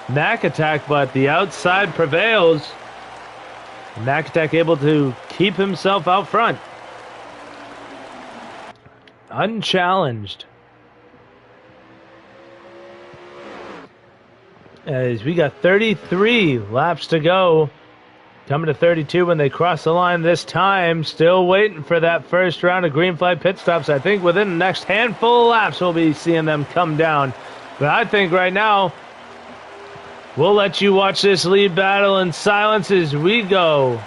Mac Attack, but the outside prevails. Mac Attack able to keep himself out front, unchallenged. As we got 33 laps to go, coming to 32 when they cross the line this time. Still waiting for that first round of green flag pit stops. I think within the next handful of laps we'll be seeing them come down. But I think right now we'll let you watch this lead battle in silence as we go.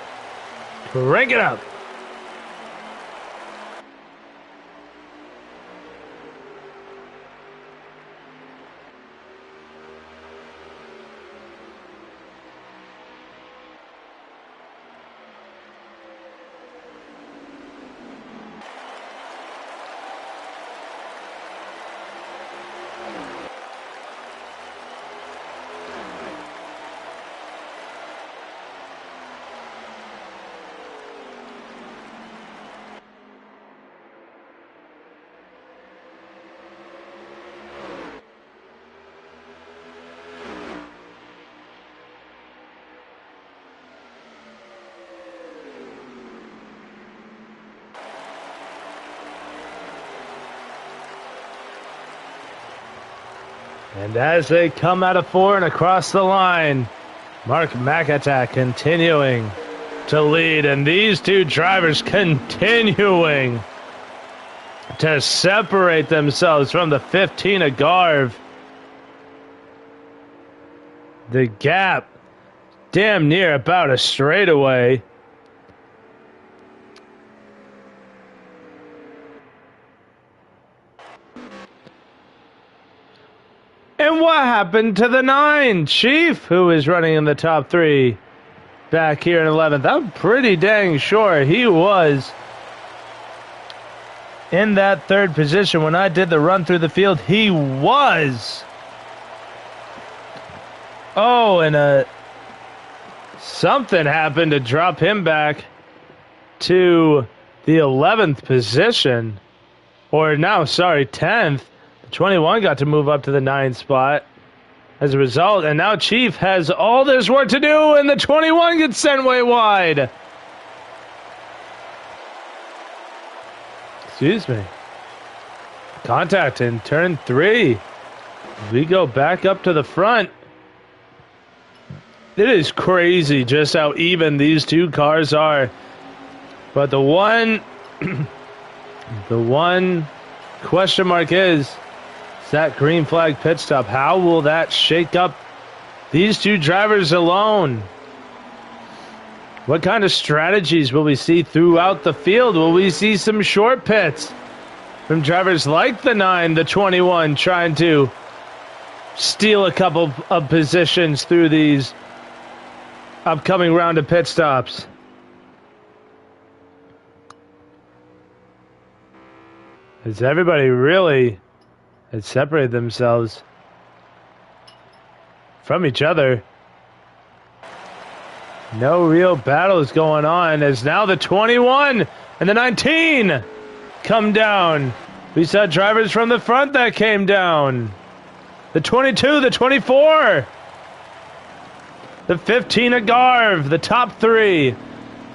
Crank it up. And as they come out of 4 and across the line, Mark McAttack continuing to lead. And these two drivers continuing to separate themselves from the 15 of Garv. The gap damn near about a straightaway. And what happened to the 9, Chief, who is running in the top 3 back here in 11th? I'm pretty dang sure he was in that 3rd position when I did the run through the field. He was. Oh, and something happened to drop him back to the 11th position. Or now, sorry, 10th. 21 got to move up to the 9th spot as a result, and now Chief has all this work to do, and the 21 gets sent way wide. Excuse me. Contact in turn 3. We go back up to the front. It is crazy just how even these two cars are. But the one question mark is that green flag pit stop. How will that shake up these two drivers alone? What kind of strategies will we see throughout the field? Will we see some short pits from drivers like the 9, the 21, trying to steal a couple of positions through these upcoming round of pit stops? Has everybody really had separated themselves from each other? No real battles going on as now the 21 and the 19 come down. We saw drivers from the front that came down. The 22, the 24, the 15 of Garv, the top 3,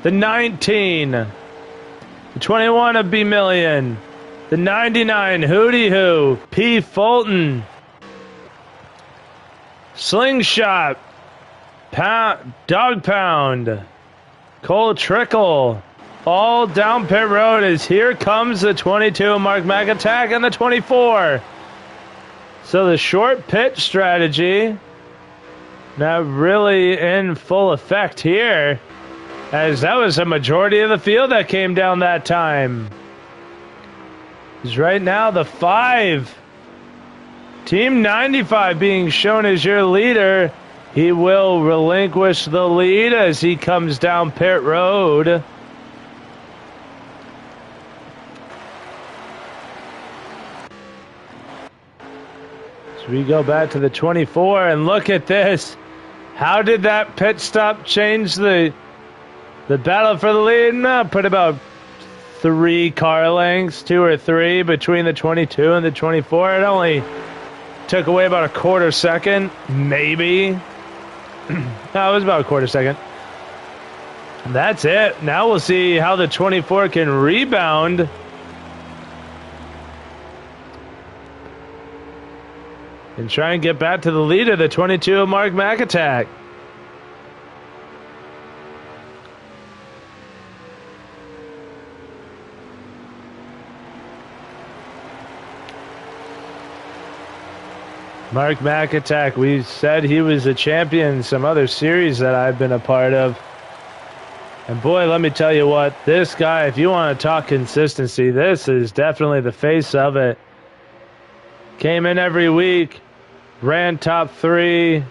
the 19, the 21 of B Million, The 99 Hootie Hoo, P. Fulton. Slingshot, Dog Pound, Cole Trickle. All down pit road as here comes the 22 Mark McAttack and the 24. So the short pit strategy now really in full effect here, as that was a majority of the field that came down that time. Is right now the 5. Team 95 being shown as your leader. He will relinquish the lead as he comes down pit road. So we go back to the 24 and look at this. How did that pit stop change the battle for the lead? No, put about 3 car lengths, 2 or 3 between the 22 and the 24. It only took away about a quarter second, maybe. No, it was about a quarter second. And that's it. Now we'll see how the 24 can rebound. And try and get back to the leader, the 22 of Mark McAttack. Mark McAttack, we said he was a champion in some other series that I've been a part of. And boy, let me tell you what, this guy, if you want to talk consistency, this is definitely the face of it. Came in every week, ran top 3,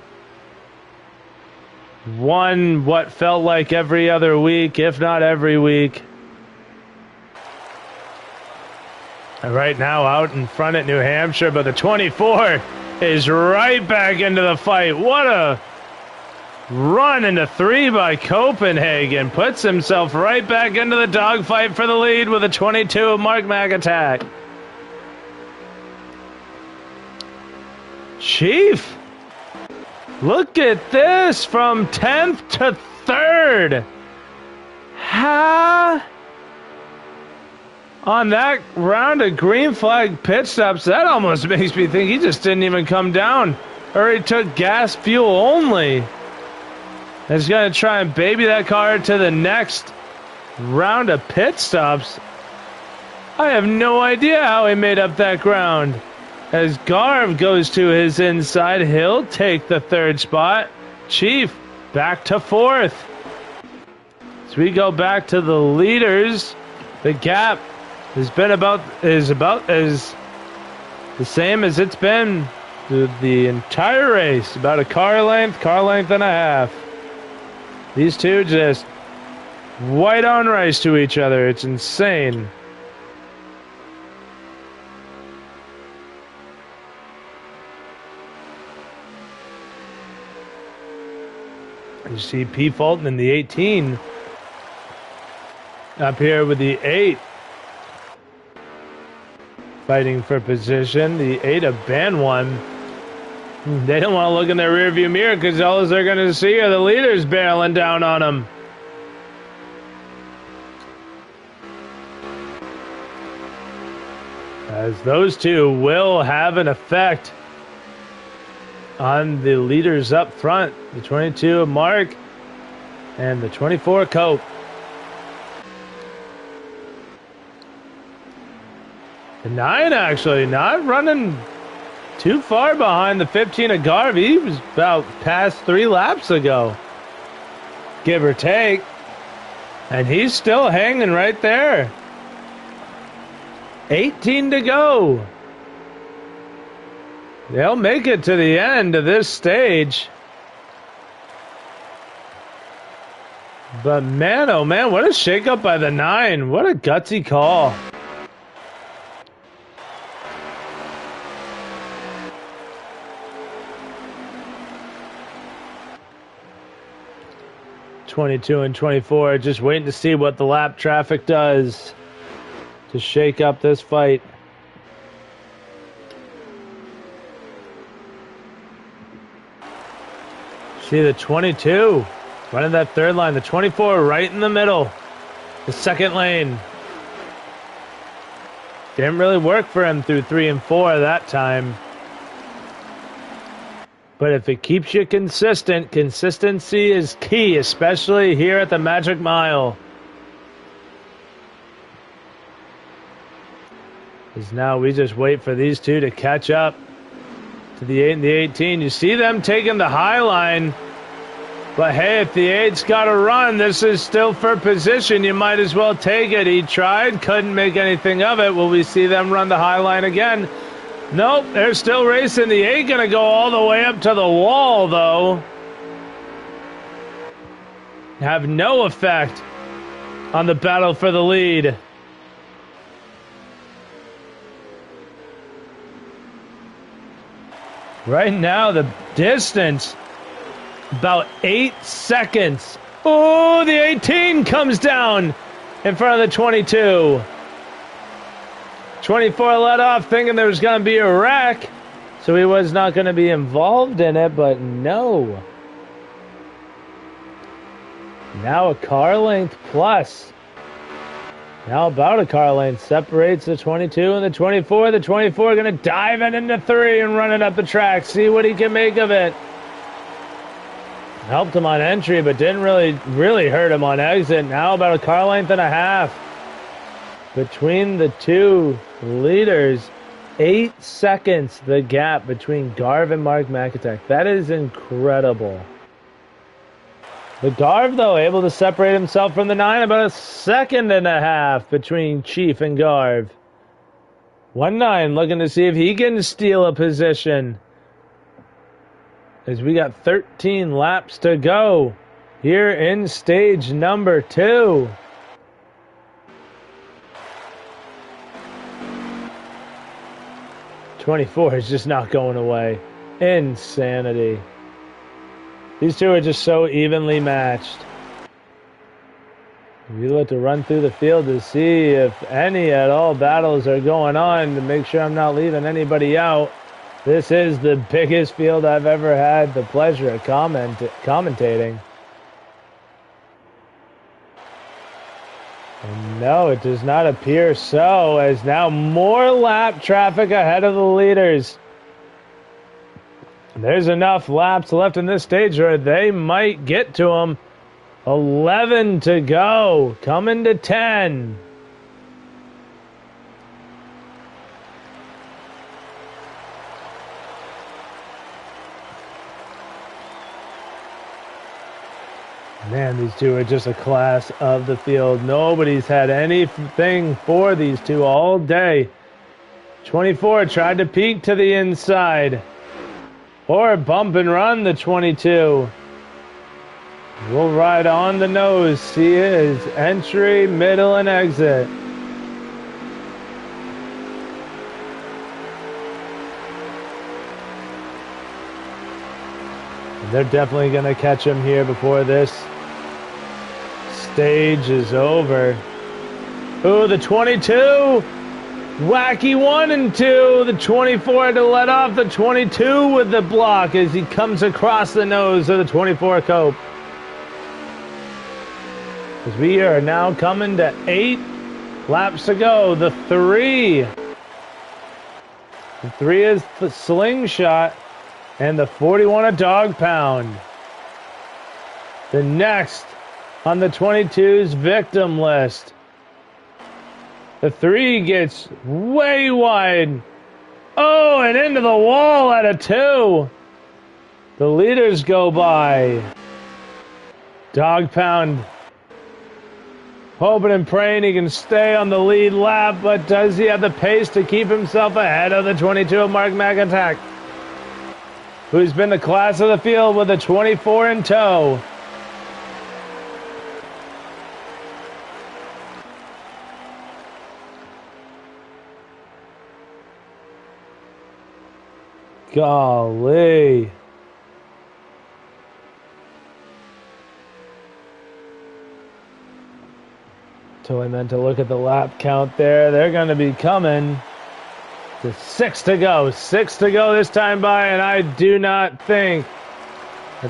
won what felt like every other week, if not every week. And right now out in front at New Hampshire, but the 24 is right back into the fight. What a run into 3 by Copenhagen. Puts himself right back into the dogfight for the lead with a 22 of Mark McAttack. Chief, look at this from 10th to 3rd. On that round of green flag pit stops, that almost makes me think he just didn't even come down, or he took gas fuel only. He's going to try and baby that car to the next round of pit stops. I have no idea how he made up that ground. As Garv goes to his inside, he'll take the 3rd spot. Chief back to 4th. As we go back to the leaders, the gap has been about as the same as it's been the entire race. About a car length and a half. These two just white on rice to each other. It's insane. You see P. Fulton in the 18 up here with the 8 fighting for position. The 8 of Band 1. They don't want to look in their rearview mirror because all they're going to see are the leaders barreling down on them. As those two will have an effect on the leaders up front. The 22 of Mark and the 24 Cope. The 9 actually not running too far behind the 15 of Garv. He was about past 3 laps ago, give or take. And he's still hanging right there. 18 to go. They'll make it to the end of this stage. But man, oh man, what a shakeup by the 9. What a gutsy call. '22 and 24, just waiting to see what the lap traffic does to shake up this fight. See the 22 running that 3rd line, the 24 right in the middle, the 2nd lane. Didn't really work for him through 3 and 4 that time. But if it keeps you consistent, consistency is key, especially here at the Magic Mile. Because now we just wait for these two to catch up to the 8 and the 18. You see them taking the high line. But hey, if the 8's got to run, this is still for position. You might as well take it. He tried, couldn't make anything of it. Will we see them run the high line again? Nope, they're still racing. The 8 going to go all the way up to the wall, though. Have no effect on the battle for the lead. Right now, the distance, about 8 seconds. Oh, the 18 comes down in front of the 22. 24 let off thinking there was going to be a wreck, so he was not going to be involved in it, but no. Now a car length plus. Now about a car length separates the 22 and the 24. The 24 going to dive in into 3 and run it up the track. See what he can make of it. Helped him on entry, but didn't really hurt him on exit. Now about a car length and a half between the two leaders. 8 seconds the gap between Garv and Mark McAtack. That is incredible. The Garv, though, able to separate himself from the 9. About a second and a half between Chief and Garv. 1-9 looking to see if he can steal a position. As we got 13 laps to go here in stage number 2. '24 is just not going away. Insanity. These two are just so evenly matched. We look to run through the field to see if any at all battles are going on to make sure I'm not leaving anybody out. This is the biggest field I've ever had the pleasure of commentating. And no, it does not appear so, as now more lap traffic ahead of the leaders. There's enough laps left in this stage where they might get to them. 11 to go, coming to 10. Man, these two are just a class of the field. Nobody's had anything for these two all day. 24 tried to peek to the inside. Or bump and run the 22. We'll ride on the nose. See his entry, middle, and exit. They're definitely going to catch him here before this stage is over. Ooh, the 22. Wacky 1 and 2. The 24 to let off the 22 with the block as he comes across the nose of the 24 Cope. As we are now coming to 8 laps to go. The 3. The 3 is the slingshot. And the 41 a dog pound. The next on the 22's victim list. The 3 gets way wide. Oh, and into the wall at a 2. The leaders go by. Dog pound. Hoping and praying he can stay on the lead lap, but does he have the pace to keep himself ahead of the 22 of Mark McAtack, who's been the class of the field with a 24 in tow? Golly. Totally meant to look at the lap count there. They're going to be coming to 6 to go. 6 to go this time by, and I do not think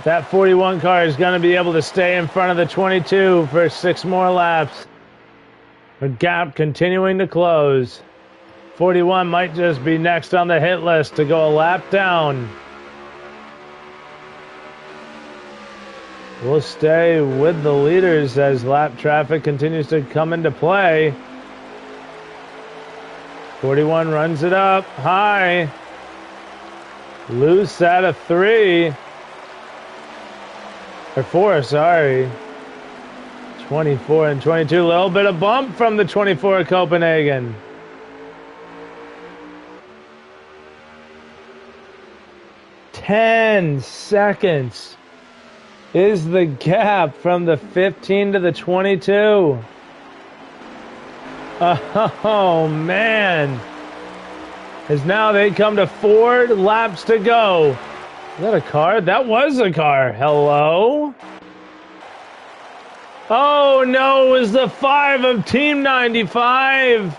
that 41 car is going to be able to stay in front of the 22 for 6 more laps. The gap continuing to close. 41 might just be next on the hit list to go a lap down. We'll stay with the leaders as lap traffic continues to come into play. 41 runs it up high. Loose out of 3. Or 4, sorry. 24 and 22. A little bit of bump from the 24 of Copenhagen. Ten seconds is the gap from the 15 to the 22. Oh, man. As now they come to 4 laps to go. Is that a car? That was a car. Hello? Oh, no, it was the 5 of Team 95.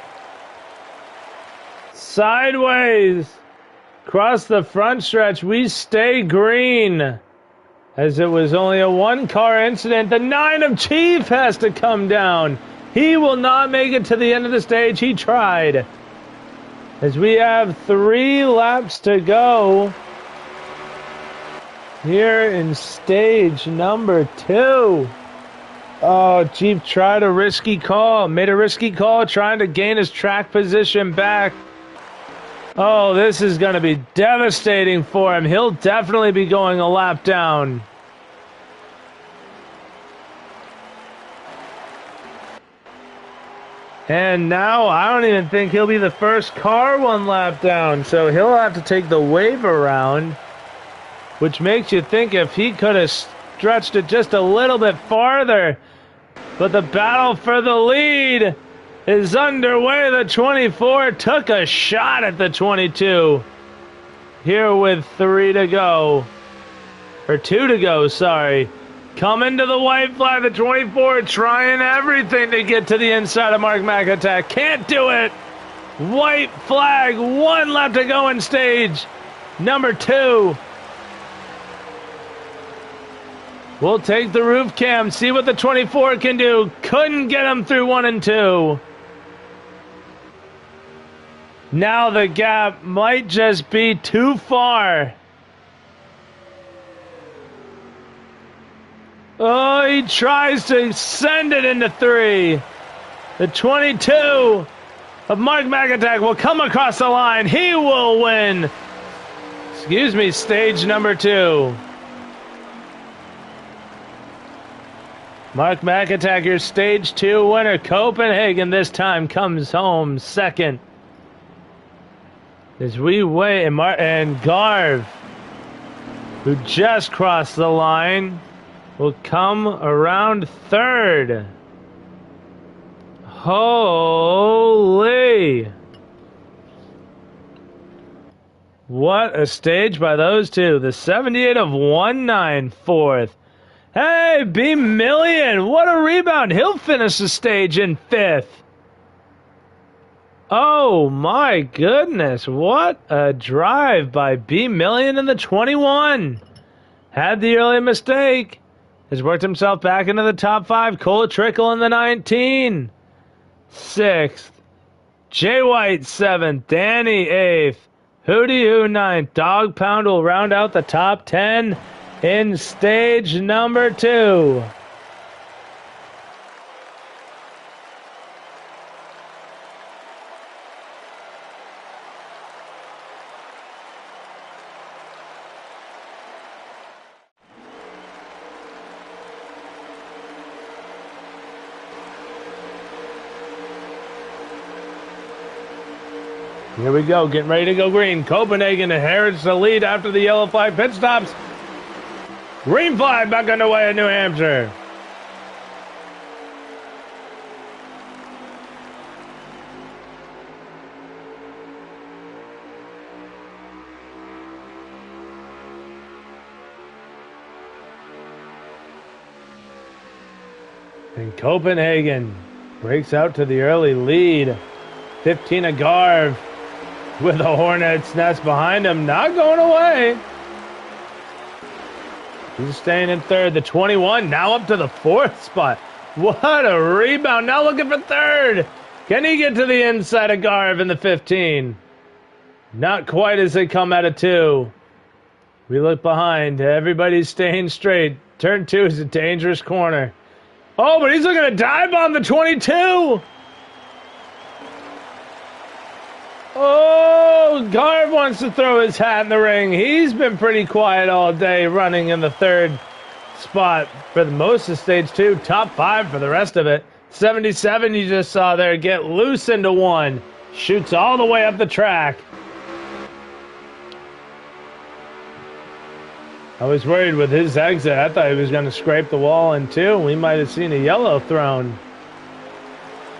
Sideways. Across the front stretch, we stay green. As it was only a 1-car incident, the 9 of Chief has to come down. He will not make it to the end of the stage. He tried. As we have 3 laps to go here in stage number 2. Oh, Chief tried a risky call. Made a risky call trying to gain his track position back. Oh, this is going to be devastating for him. He'll definitely be going a lap down. And now I don't even think he'll be the first car 1 lap down. So he'll have to take the wave around, which makes you think if he could have stretched it just a little bit farther. But the battle for the lead is underway. The 24 took a shot at the 22. Here with 3 to go. Or 2 to go, sorry. Coming to the white flag, the 24 trying everything to get to the inside of Mark McAtack. Can't do it. White flag, 1 lap to go in stage number 2. We'll take the roof cam, see what the 24 can do. Couldn't get him through 1 and 2. Now the gap might just be too far. Oh, he tries to send it into 3. The 22 of Mark McAtack will come across the line. He will win. Excuse me, stage number 2. Mark McAtack, your stage 2 winner. Copenhagen this time comes home second. As we wait, and Garv, who just crossed the line, will come around 3rd. Holy! What a stage by those two. The 78 of 19, 4th. Hey, B Million! What a rebound! He'll finish the stage in 5th. Oh my goodness, what a drive by B Million in the 21. Had the early mistake. Has worked himself back into the top 5. Cole Trickle in the 19. 6th. Jay White 7th. Danny 8th. Hootie Hoo 9th. Dog Pound will round out the top 10 in stage number 2. Here we go, getting ready to go green. Copenhagen inherits the lead after the yellow flag pit stops. Green flag back underway in New Hampshire. And Copenhagen breaks out to the early lead. 15 of Garv with a Hornet's Nest behind him, not going away. He's staying in 3rd. The 21 now up to the 4th spot. What a rebound. Now looking for 3rd. Can he get to the inside of Garv in the 15? Not quite as they come out of 2. We look behind. Everybody's staying straight. Turn 2 is a dangerous corner. Oh, but he's looking to dive on the 22. Oh, Garv wants to throw his hat in the ring. He's been pretty quiet all day, running in the 3rd spot for the most of stage 2. Top 5 for the rest of it. 77 you just saw there get loose into 1. Shoots all the way up the track. I was worried with his exit. I thought he was going to scrape the wall in 2. We might have seen a yellow thrown.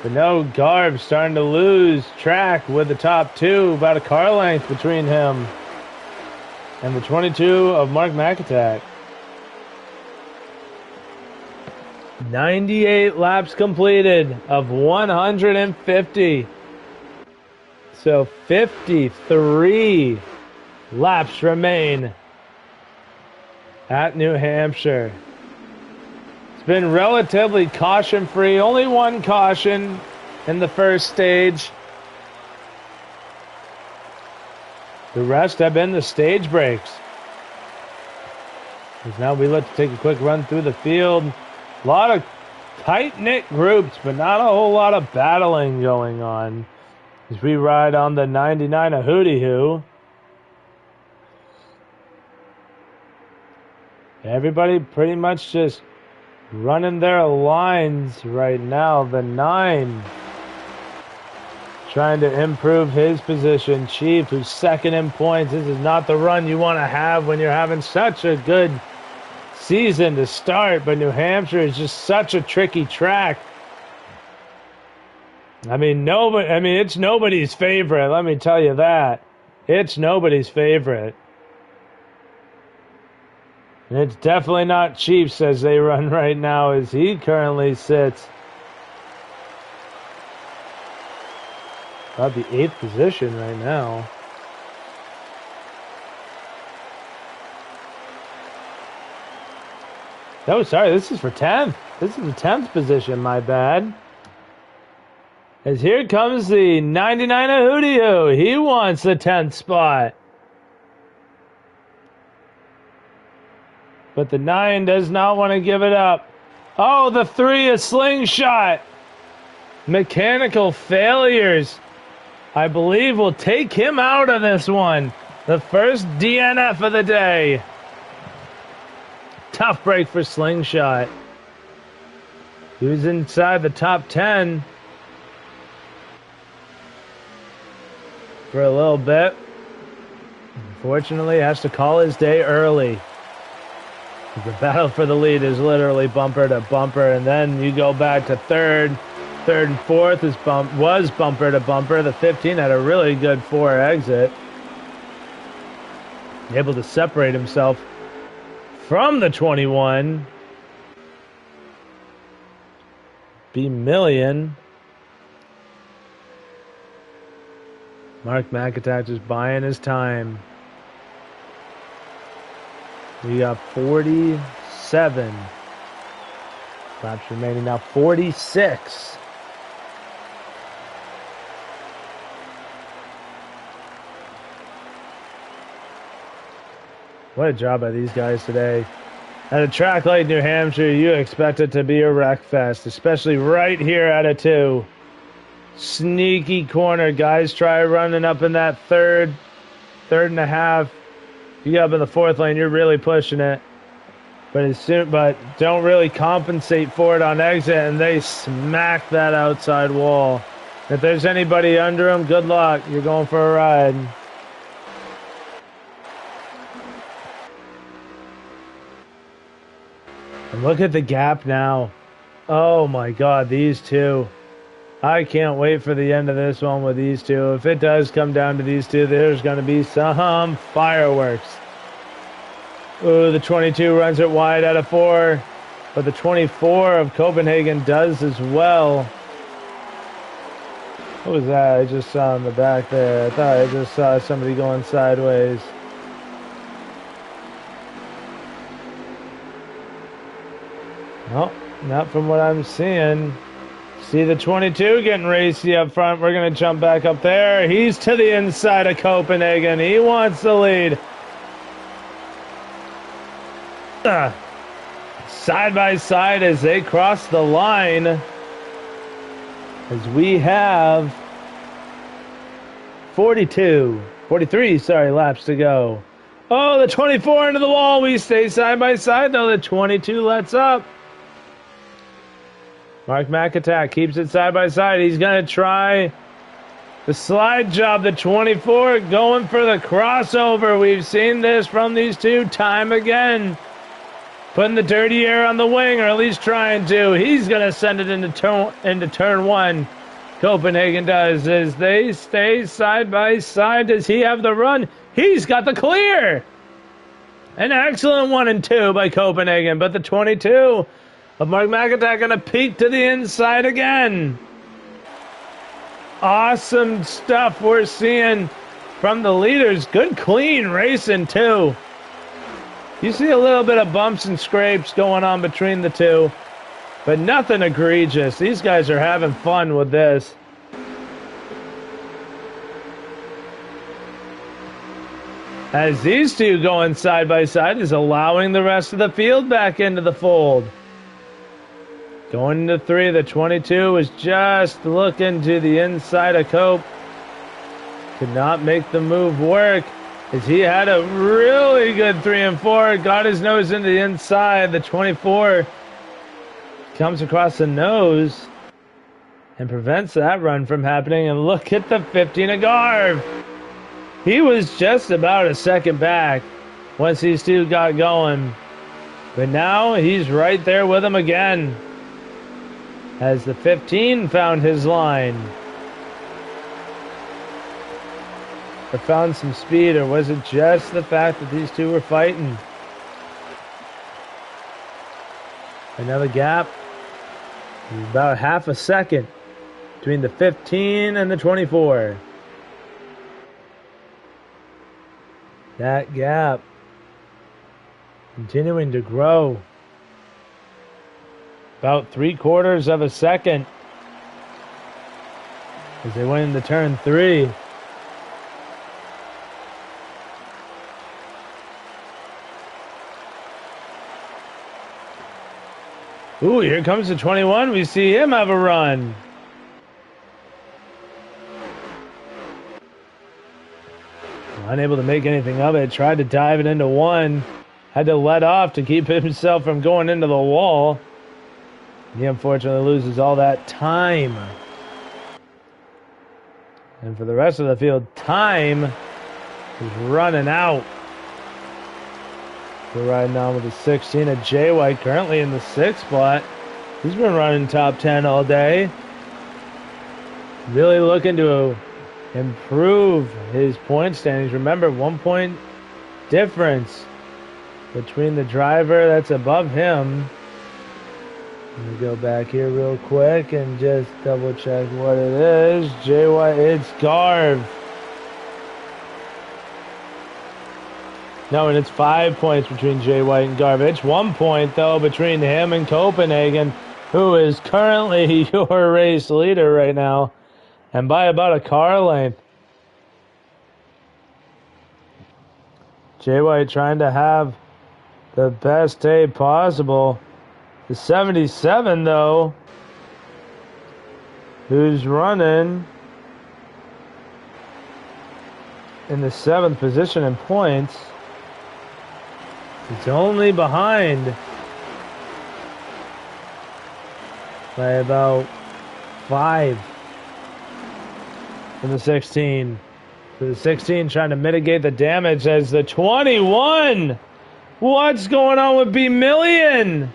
But no, Garb starting to lose track with the top 2. About a car length between him and the 22 of Mark McAtack. 98 laps completed of 150. So 53 laps remain at New Hampshire. It's been relatively caution-free. Only 1 caution in the first stage. The rest have been the stage breaks. As now we look to take a quick run through the field. A lot of tight-knit groups, but not a whole lot of battling going on. As we ride on the 99 of Hootie Hoo. Everybody pretty much just running their lines right now. The 9 trying to improve his position. Chief, who's 2nd in points. This is not the run you want to have when you're having such a good season to start, but New Hampshire is just such a tricky track. I mean, it's nobody's favorite, let me tell you that. It's nobody's favorite. And it's definitely not Chiefs as they run right now, as he currently sits about the 8th position right now. Oh, sorry, this is for 10th. This is the 10th position, my bad. As here comes the 99 of Hootie Hoo. He wants the 10th spot. But the 9 does not want to give it up. Oh, the 3 is slingshot. Mechanical failures, I believe, will take him out of this one. The first DNF of the day. Tough break for Slingshot. He was inside the top 10 for a little bit. Unfortunately, has to call his day early. The battle for the lead is literally bumper to bumper, and then you go back to 3rd. 3rd and 4th was bumper to bumper. The 15 had a really good 4 exit. Able to separate himself from the 21. B-Million. Mark McAtack just buying his time. We got 47 laps remaining now. 46. What a job by these guys today. At a track like New Hampshire, you expect it to be a wreck fest, especially right here at a 2. Sneaky corner. Guys try running up in that 3rd and a half. You get up in the 4th lane, you're really pushing it. But don't really compensate for it on exit, and they smack that outside wall. If there's anybody under them, good luck. You're going for a ride. And look at the gap now. Oh my God, these 2. I can't wait for the end of this one with these 2. If it does come down to these 2, there's going to be some fireworks. Ooh, the 22 runs it wide out of 4. But the 24 of Copenhagen does as well. What was that I just saw in the back there? I thought I just saw somebody going sideways. No, not from what I'm seeing. See the 22 getting racy up front. We're going to jump back up there. He's to the inside of Copenhagen. He wants the lead. Side by side as they cross the line. As we have 43 laps to go. Oh, the 24 into the wall. We stay side by side, though. The 22 lets up. Mark McAtack keeps it side by side. He's going to try the slide job. The 24 going for the crossover. We've seen this from these two time again. Putting the dirty air on the wing, or at least trying to. He's going to send it into turn one. Copenhagen does as they stay side by side. Does he have the run? He's got the clear. An excellent 1 and 2 by Copenhagen, but the 22 of Mark McAtack going to peek to the inside again. Awesome stuff we're seeing from the leaders. Good clean racing too. You see a little bit of bumps and scrapes going on between the two, but nothing egregious. These guys are having fun with this. As these two going side by side is allowing the rest of the field back into the fold. Going into 3, the 22 is just looking to the inside of Cope. Could not make the move work as he had a really good 3 and 4. Got his nose into the inside. The 24 comes across the nose and prevents that run from happening. And look at the 15 of Garv. He was just about a second back once these two got going. But now he's right there with him again. As the 15 found his line. Or found some speed, or was it just the fact that these two were fighting? Another gap. About half a second between the 15 and the 24. That gap continuing to grow. About 3/4 of a second as they went into turn 3. Ooh, here comes the 21. We see him have a run. Unable to make anything of it. Tried to dive it into 1. Had to let off to keep himself from going into the wall. He unfortunately loses all that time. And for the rest of the field, time is running out. We're riding on with the 16 of Jay White, currently in the 6th spot. He's been running top 10 all day. Really looking to improve his point standings. Remember, 1 point difference between the driver that's above him. Let me go back here real quick and just double check what it is. Jay White, it's Garv. No, and it's 5 points between Jay White and Garv. It's 1 point, though, between him and Copenhagen, who is currently your race leader right now, and by about a car length. Jay White trying to have the best day possible. The 77, though, who's running in the 7th position in points, is only behind by about 5 in the 16. So the 16 trying to mitigate the damage as the 21. What's going on with B Million?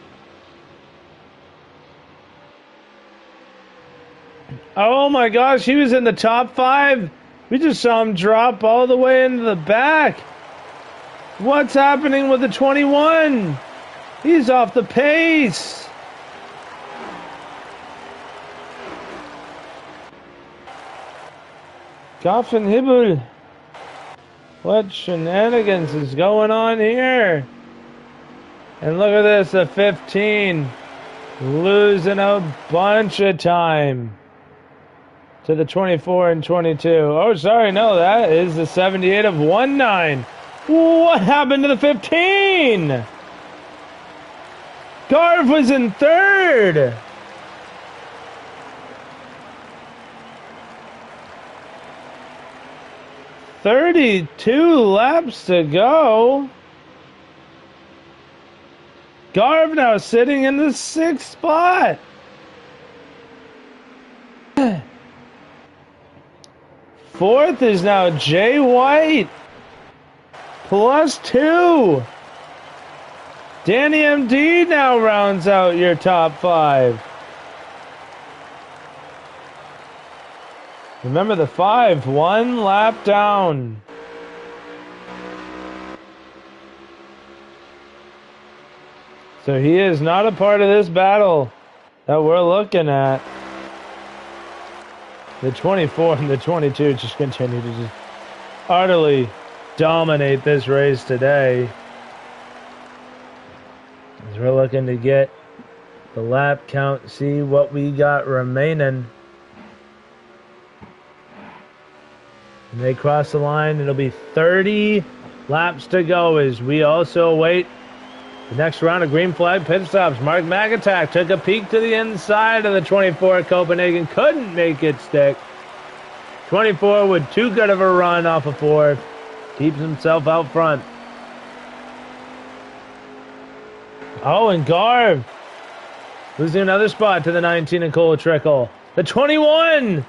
Oh my gosh, he was in the top 5. We just saw him drop all the way into the back. What's happening with the 21? He's off the pace. Goffen Hibbel. What shenanigans is going on here? And look at this, a 15 Losing a bunch of time to the 24 and 22. Oh, sorry, no, that is the 78 of 19. What happened to the 15? Garv was in third. "32 laps to go." Garv now sitting in the 6th spot. Fourth is now Jay White. +2. Danny MD now rounds out your top 5. Remember the 5, 1 lap down. So he is not a part of this battle that we're looking at. The 24 and the 22 just continue to just utterly dominate this race today. As we're looking to get the lap count, see what we got remaining. When they cross the line, it'll be 30 laps to go as we also await the next round of green flag pit stops. Mark McAtack took a peek to the inside of the 24 at Copenhagen. Couldn't make it stick. 24 with too good of a run off of 4th. Keeps himself out front. Oh, and Garv losing another spot to the 19 and Cole Trickle. The 21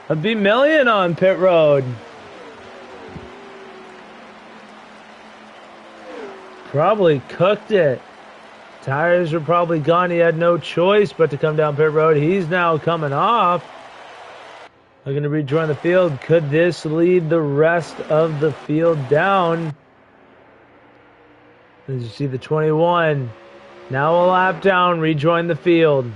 of B Million on pit road. Probably cooked it. Tires were probably gone. He had no choice but to come down pit road. He's now coming off. Looking to rejoin the field. Could this lead the rest of the field down? As you see the 21. Now a lap down. Rejoin the field.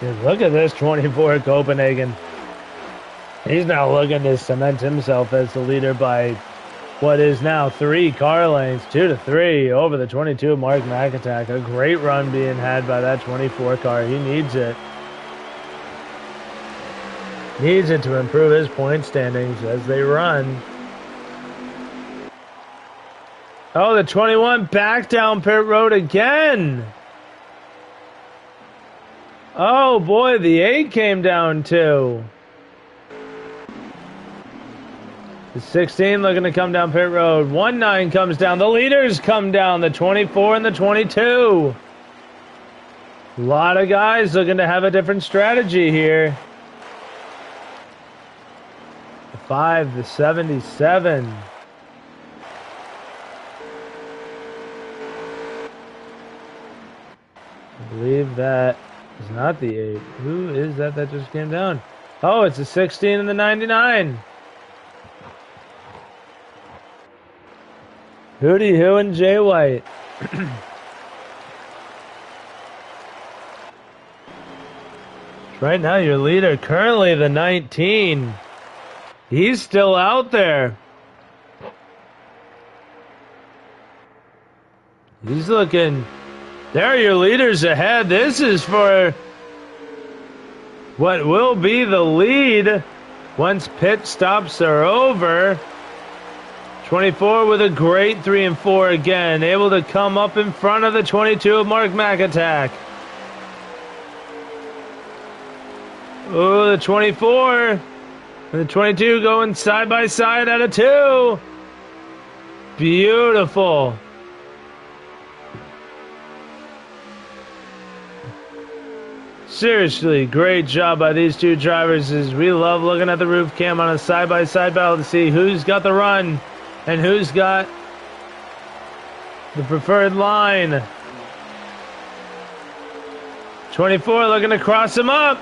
Dude, look at this 24 at Copenhagen. He's now looking to cement himself as the leader by what is now 3 car lengths, 2 to 3 over the 22 Mark McAtack. A great run being had by that 24 car. He needs it. Needs it to improve his point standings as they run. Oh, the 21 back down pit road again. Oh boy, the 8 came down too. The 16 looking to come down pit road. 19 comes down. The leaders come down. The 24 and the 22. A lot of guys looking to have a different strategy here. The 5, the 77. I believe that is not the 8. Who is that just came down? Oh, it's the 16 and the 99. Hootie Who and Jay White. Right now, your leader, currently the 19. He's still out there. He's looking. There are your leaders ahead. This is for what will be the lead once pit stops are over. 24 with a great 3 and 4 again. Able to come up in front of the 22 of Mark McAtack. Oh, the 24 and the 22 going side by side at a 2. Beautiful. Seriously, great job by these two drivers. As we love looking at the roof cam on a side-by-side battle to see who's got the run and who's got the preferred line. 24 looking to cross him up.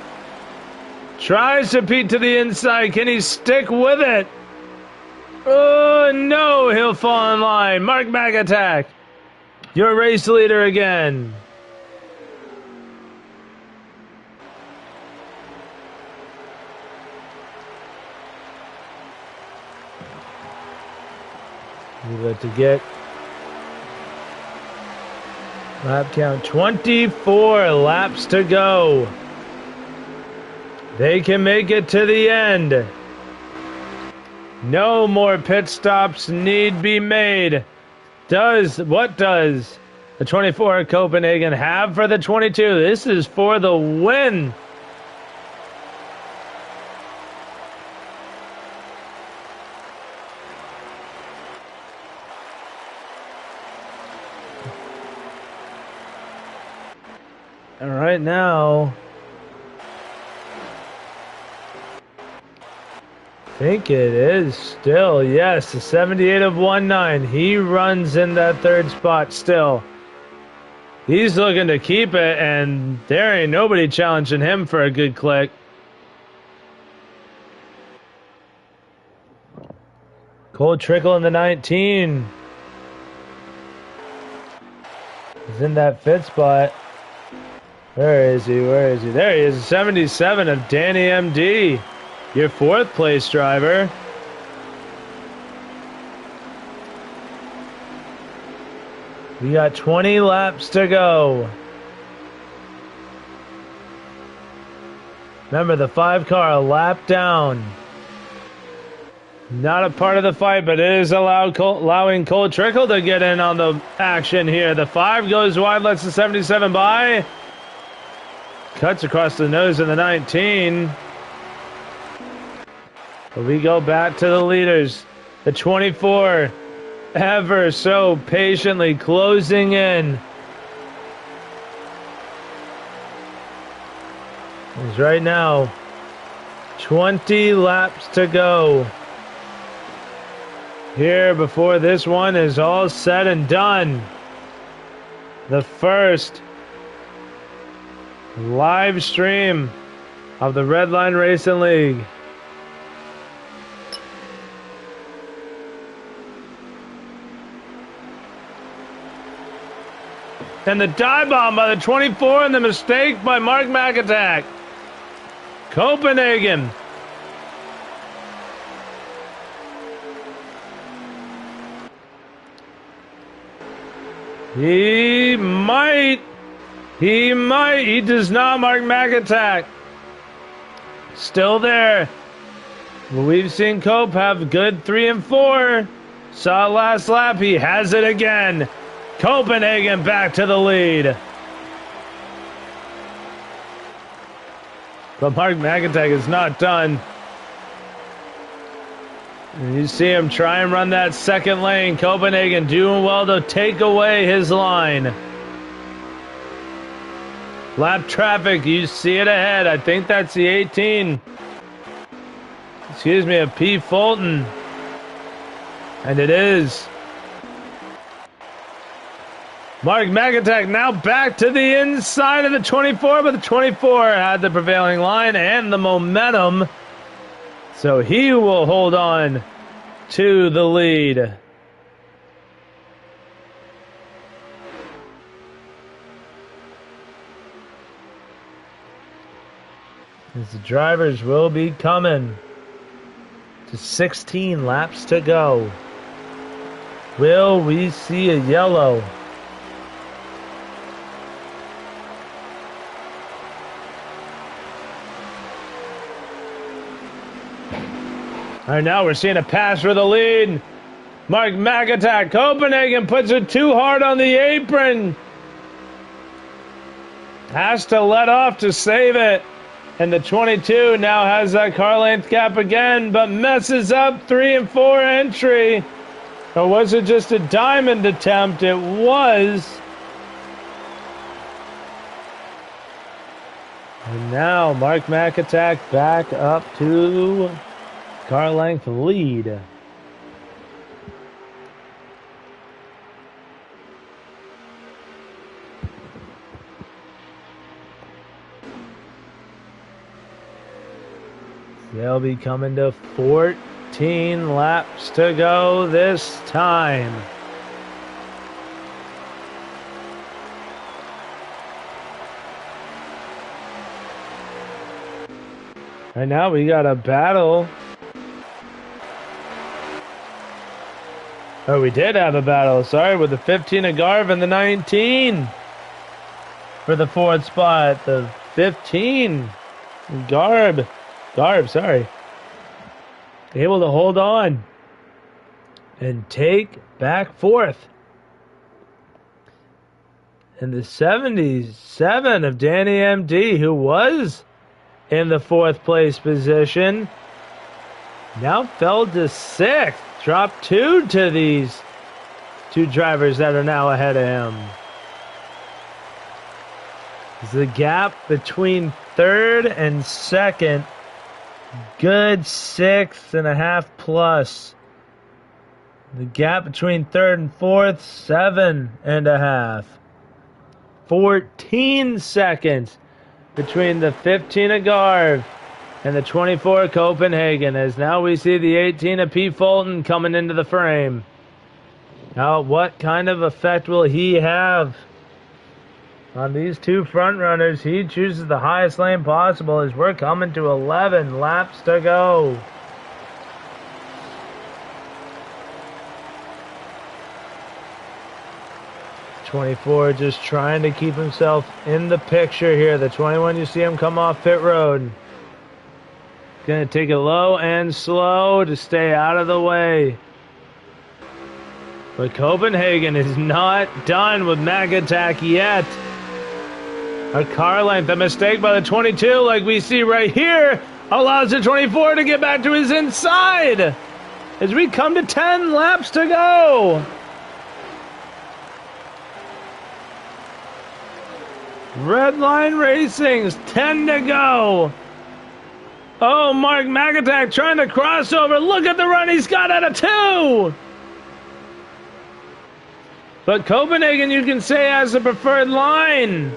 Tries to peek to the inside. Can he stick with it? Oh, no, he'll fall in line. Mark McAtack, your race leader again. Leave it to get lap count. 24 laps to go. They can make it to the end. No more pit stops need be made. What does the 24 at Copenhagen have for the 22? This is for the win. And right now, I think it is still, yes, the 78 of 19. He runs in that third spot still. He's looking to keep it, and there ain't nobody challenging him for a good click. Cole Trickle in the 19. He's in that fifth spot. Where is he? Where is he? There he is, 77 of Danny MD. Your fourth place driver. We got 20 laps to go. Remember, the 5 car a lap down. Not a part of the fight, but it is allowing Cole Trickle to get in on the action here. The 5 goes wide, lets the 77 by. Cuts across the nose of the 19. But we go back to the leaders. The 24 ever so patiently closing in. It's right now 20 laps to go. Here before this one is all said and done. The first live stream of the Redline Racing League. And the dive bomb by the 24 and the mistake by Mark McAtack. Copenhagen. He does not, Mark McAtack. Still there. Well, we've seen Cope have good 3 and 4. Saw it last lap, he has it again. Copenhagen back to the lead. But Mark McAtack is not done. And you see him try and run that second lane. Copenhagen doing well to take away his line. Lap traffic, you see it ahead. I think that's the 18. Excuse me, a P. Fulton. And it is. Mark McAtack now back to the inside of the 24, but the 24 had the prevailing line and the momentum. So he will hold on to the lead. As the drivers will be coming to 16 laps to go. Will we see a yellow? All right, now we're seeing a pass for the lead. Mark McAtack, Copenhagen puts it too hard on the apron. Has to let off to save it. And the 22 now has that car length gap again, but messes up 3 and 4 entry. Or was it just a diamond attempt? It was. And now Mark McAtack back up to car length lead. They'll be coming to 14 laps to go this time. Right now we got a battle Oh, we did have a battle. Sorry, with the 15 of Garv and the 19 for the 4th spot. The 15 Garb, sorry, able to hold on and take back 4th. And the 77 of Danny MD, who was in the 4th place position, now fell to 6th. Dropped 2 to these 2 drivers that are now ahead of him. The gap between 3rd and 2nd, good 6.5 plus. The gap between 3rd and 4th, 7.5. 14 seconds between the 15 of Garv and the 24 of Copenhagen, as now we see the 18 of P. Fulton coming into the frame. Now, what kind of effect will he have on these 2 front runners? He chooses the highest lane possible as we're coming to 11 laps to go. '24 just trying to keep himself in the picture here. The 21, you see him come off pit road. Going to take it low and slow to stay out of the way. But Copenhagen is not done with Mac Attack yet. A car length, a mistake by the 22, like we see right here, allows the 24 to get back to his inside as we come to 10 laps to go. Redline Racing's 10 to go. Oh, Mark McAtack trying to cross over. Look at the run he's got out of 2. But Copenhagen, you can say, has the preferred line.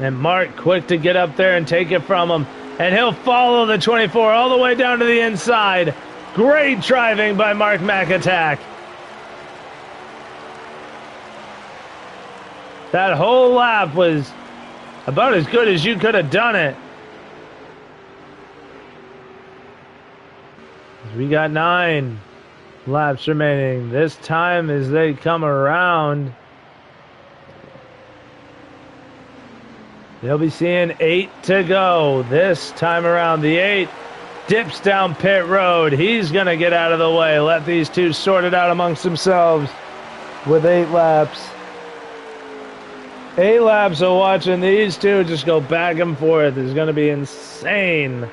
And Mark quick to get up there and take it from him. And he'll follow the 24 all the way down to the inside. Great driving by Mark McAtack. That whole lap was about as good as you could have done it. We got 9 laps remaining. This time as they come around, they'll be seeing 8 to go. This time around, the 8 dips down pit road. He's going to get out of the way. Let these 2 sort it out amongst themselves with 8 laps. 8 laps of watching these 2 just go back and forth is going to be insane.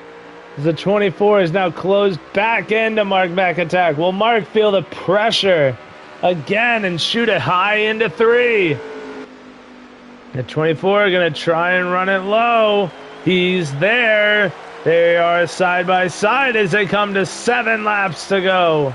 The 24 is now closed back into Mark McAtack. Will Mark feel the pressure again and shoot it high into 3? The 24 are going to try and run it low. He's there. They are side by side as they come to 7 laps to go.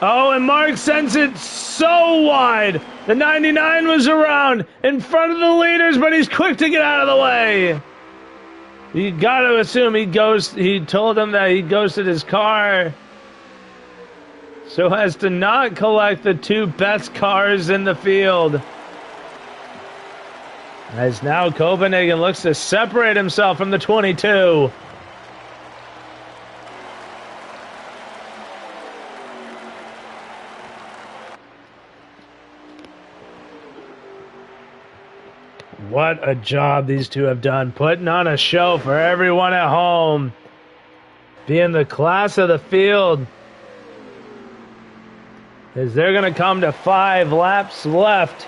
Oh, and Mark sends it so wide. The 99 was around in front of the leaders, but he's quick to get out of the way. You got to assume he told him that he ghosted his car so as to not collect the 2 best cars in the field. As now Copenhagen looks to separate himself from the 22. What a job these 2 have done, putting on a show for everyone at home. Being the class of the field. As they're going to come to 5 laps left.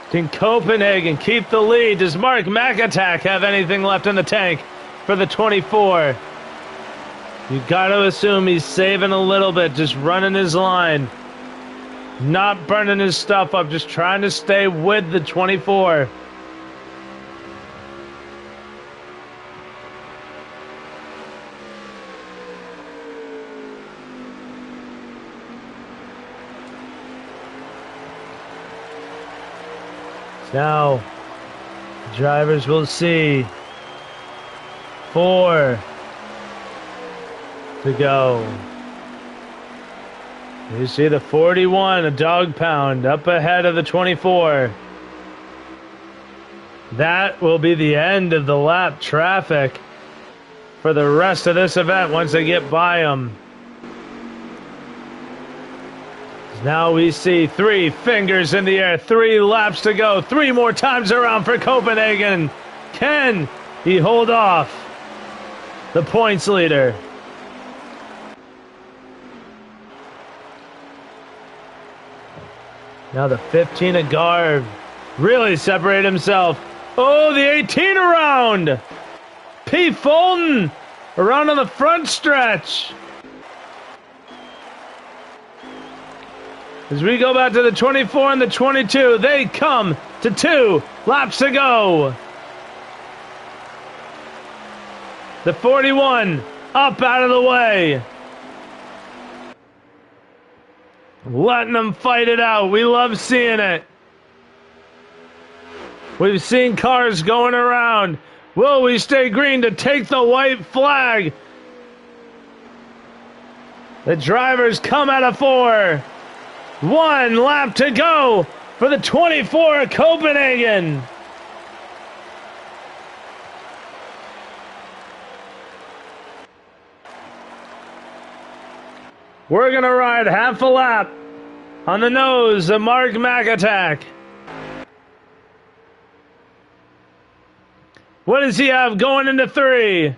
Can Copenhagen keep the lead? Does Mark McAtack have anything left in the tank for the 24? You got to assume he's saving a little bit, just running his line. Not burning his stuff up, just trying to stay with the 24. Now, drivers will see 4 to go. You see the 41, a dog pound, up ahead of the 24. That will be the end of the lap traffic. for the rest of this event once they get by them. Now we see 3 fingers in the air, 3 laps to go, 3 more times around for Copenhagen. Can he hold off the points leader? Now the 15 of Garv really separated himself. Oh, the 18 around. P. Fulton around on the front stretch. As we go back to the 24 and the 22, they come to 2 laps to go. The 41 up out of the way. Letting them fight it out. We love seeing it. We've seen cars going around. Will we stay green to take the white flag? The drivers come out of 4. 1 lap to go for the 24 of Copenhagen. We're going to ride half a lap on the nose of Mark McAtack. What does he have going into 3?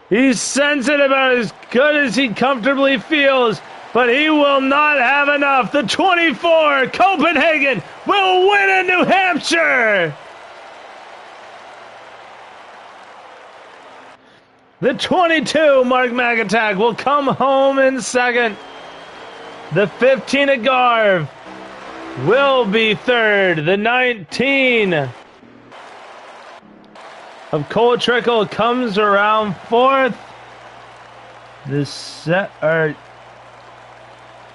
He's sensitive about as good as he comfortably feels, but he will not have enough. The 24, Copenhagen, will win in New Hampshire. The 22, Mark McAtack, will come home in second. The 15 of Garv will be third. The 19 of Cole Trickle comes around 4th.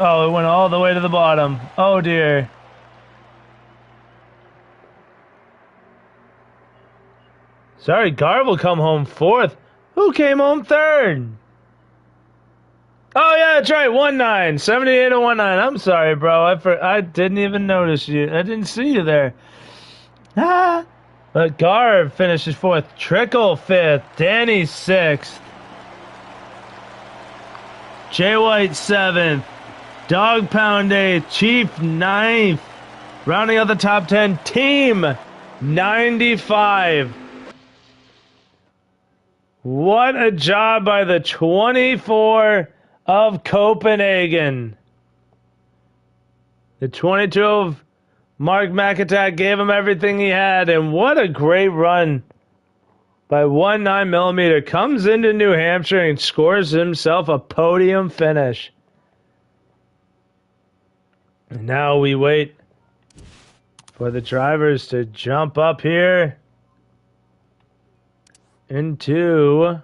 Oh, it went all the way to the bottom. Oh dear. Sorry, Garv will come home 4th. Who came home 3rd? Oh yeah, that's right, 19, 78 to 19. I'm sorry, bro. I didn't even notice you. I didn't see you there. Ah. But Garv finishes 4th. Trickle 5th. Danny 6th. Jay White 7th. Dog Pound 8th. Chief 9th. Rounding out the top 10. Team 95. What a job by the 24 of Copenhagen. The 22 of Mark McAtack gave him everything he had, and what a great run by 19mm. Comes into New Hampshire and scores himself a podium finish. And now we wait for the drivers to jump up here into